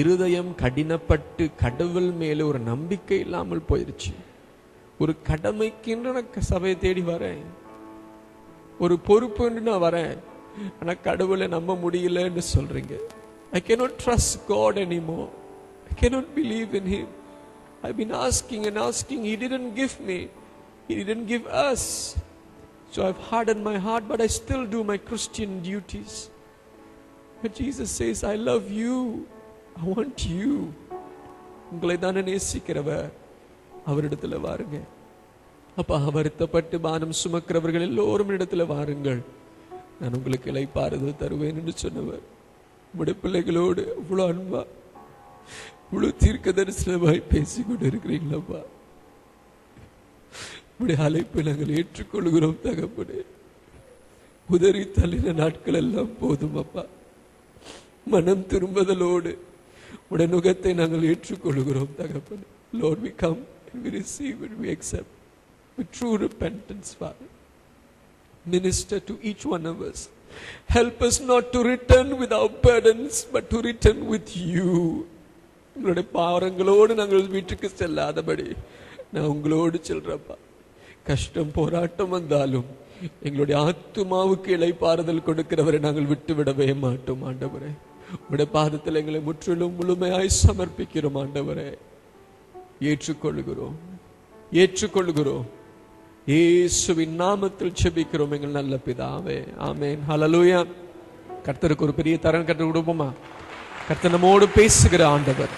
இருதயம் கடினப்பட்டு கடவுள் மேல ஒரு நம்பிக்கை இல்லாமல் போயிருச்சு. ஒரு கடமைக்குன்னு நான் சபையை தேடி வரேன், ஒரு பொறுப்புன்னு நான் வரேன், ஆனா கடவுளை நம்ப முடியலன்னு சொல்றீங்க. I cannot trust God anymore. I cannot believe in Him. I've been asking and asking. He didn't give me. He didn't give us. So I've hardened my heart, but I still do my Christian duties. But Jesus says, I love you. I want you. உங்களை தானே நேசிக்கிறவர், அவரிடத்துல வாருங்க. அப்பா, வருத்தப்பட்டு பாரம் சுமக்கிறவர்கள் எல்லோரும் இடத்துல வாருங்கள், நான் உங்களுக்கு இளைப்பாறுதல் தருவேன் என்று சொன்னவர். உங்களுடைய பிள்ளைகளோடு இவ்வளவு அன்பா இவ்வளவு தீர்க்க தரிசனமாய் பேசிக்கொண்டு இருக்கிறீங்களப்பா. உங்களுடைய அழைப்பை நாங்கள் ஏற்றுக்கொள்கிறோம் தகப்பனே. உதறி தள்ளின நாட்கள் எல்லாம் போதும் அப்பா. மனம் திரும்புதலோடு உடைய நுகத்தை நாங்கள் ஏற்றுக்கொள்கிறோம் தகப்பனே. Lord, we come and we receive and we accept with true repentance, Father. Minister to each one of us. Help us not to return with our burdens, but to return with you. உங்களுடைய பாரங்களோடு நாங்கள் வீட்டுக்கு செல்லாதபடி நான் உங்களோடு செல்றப்பா. கஷ்டம் போராட்டம் வந்தாலும் எங்களுடைய ஆத்துமாவுக்கு இளைப்பாறுதல் கொடுக்கிறவரை நாங்கள் விட்டு விடவே மாட்டோம் ஆண்டவரே. உங்களுடைய பாதத்தில் எங்களை முற்றிலும் முழுமையாய் சமர்ப்பிக்கிறோம் ஆண்டவரே. ஏற்றுக்கொள்கிறோம், ஏற்றுக்கொள்கிறோம். இயேசுவின் நாமத்தில் ஜெபிக்கிறோம் எங்கள் நல்ல பிதாவே, ஆமென். ஹல்லேலூயா. கர்த்தருக்கு ஒரு பெரிய தரம் கர்த்தர் கொடுப்போமா? கர்த்தர் நம்மோடு பேசுகிற ஆண்டவர்.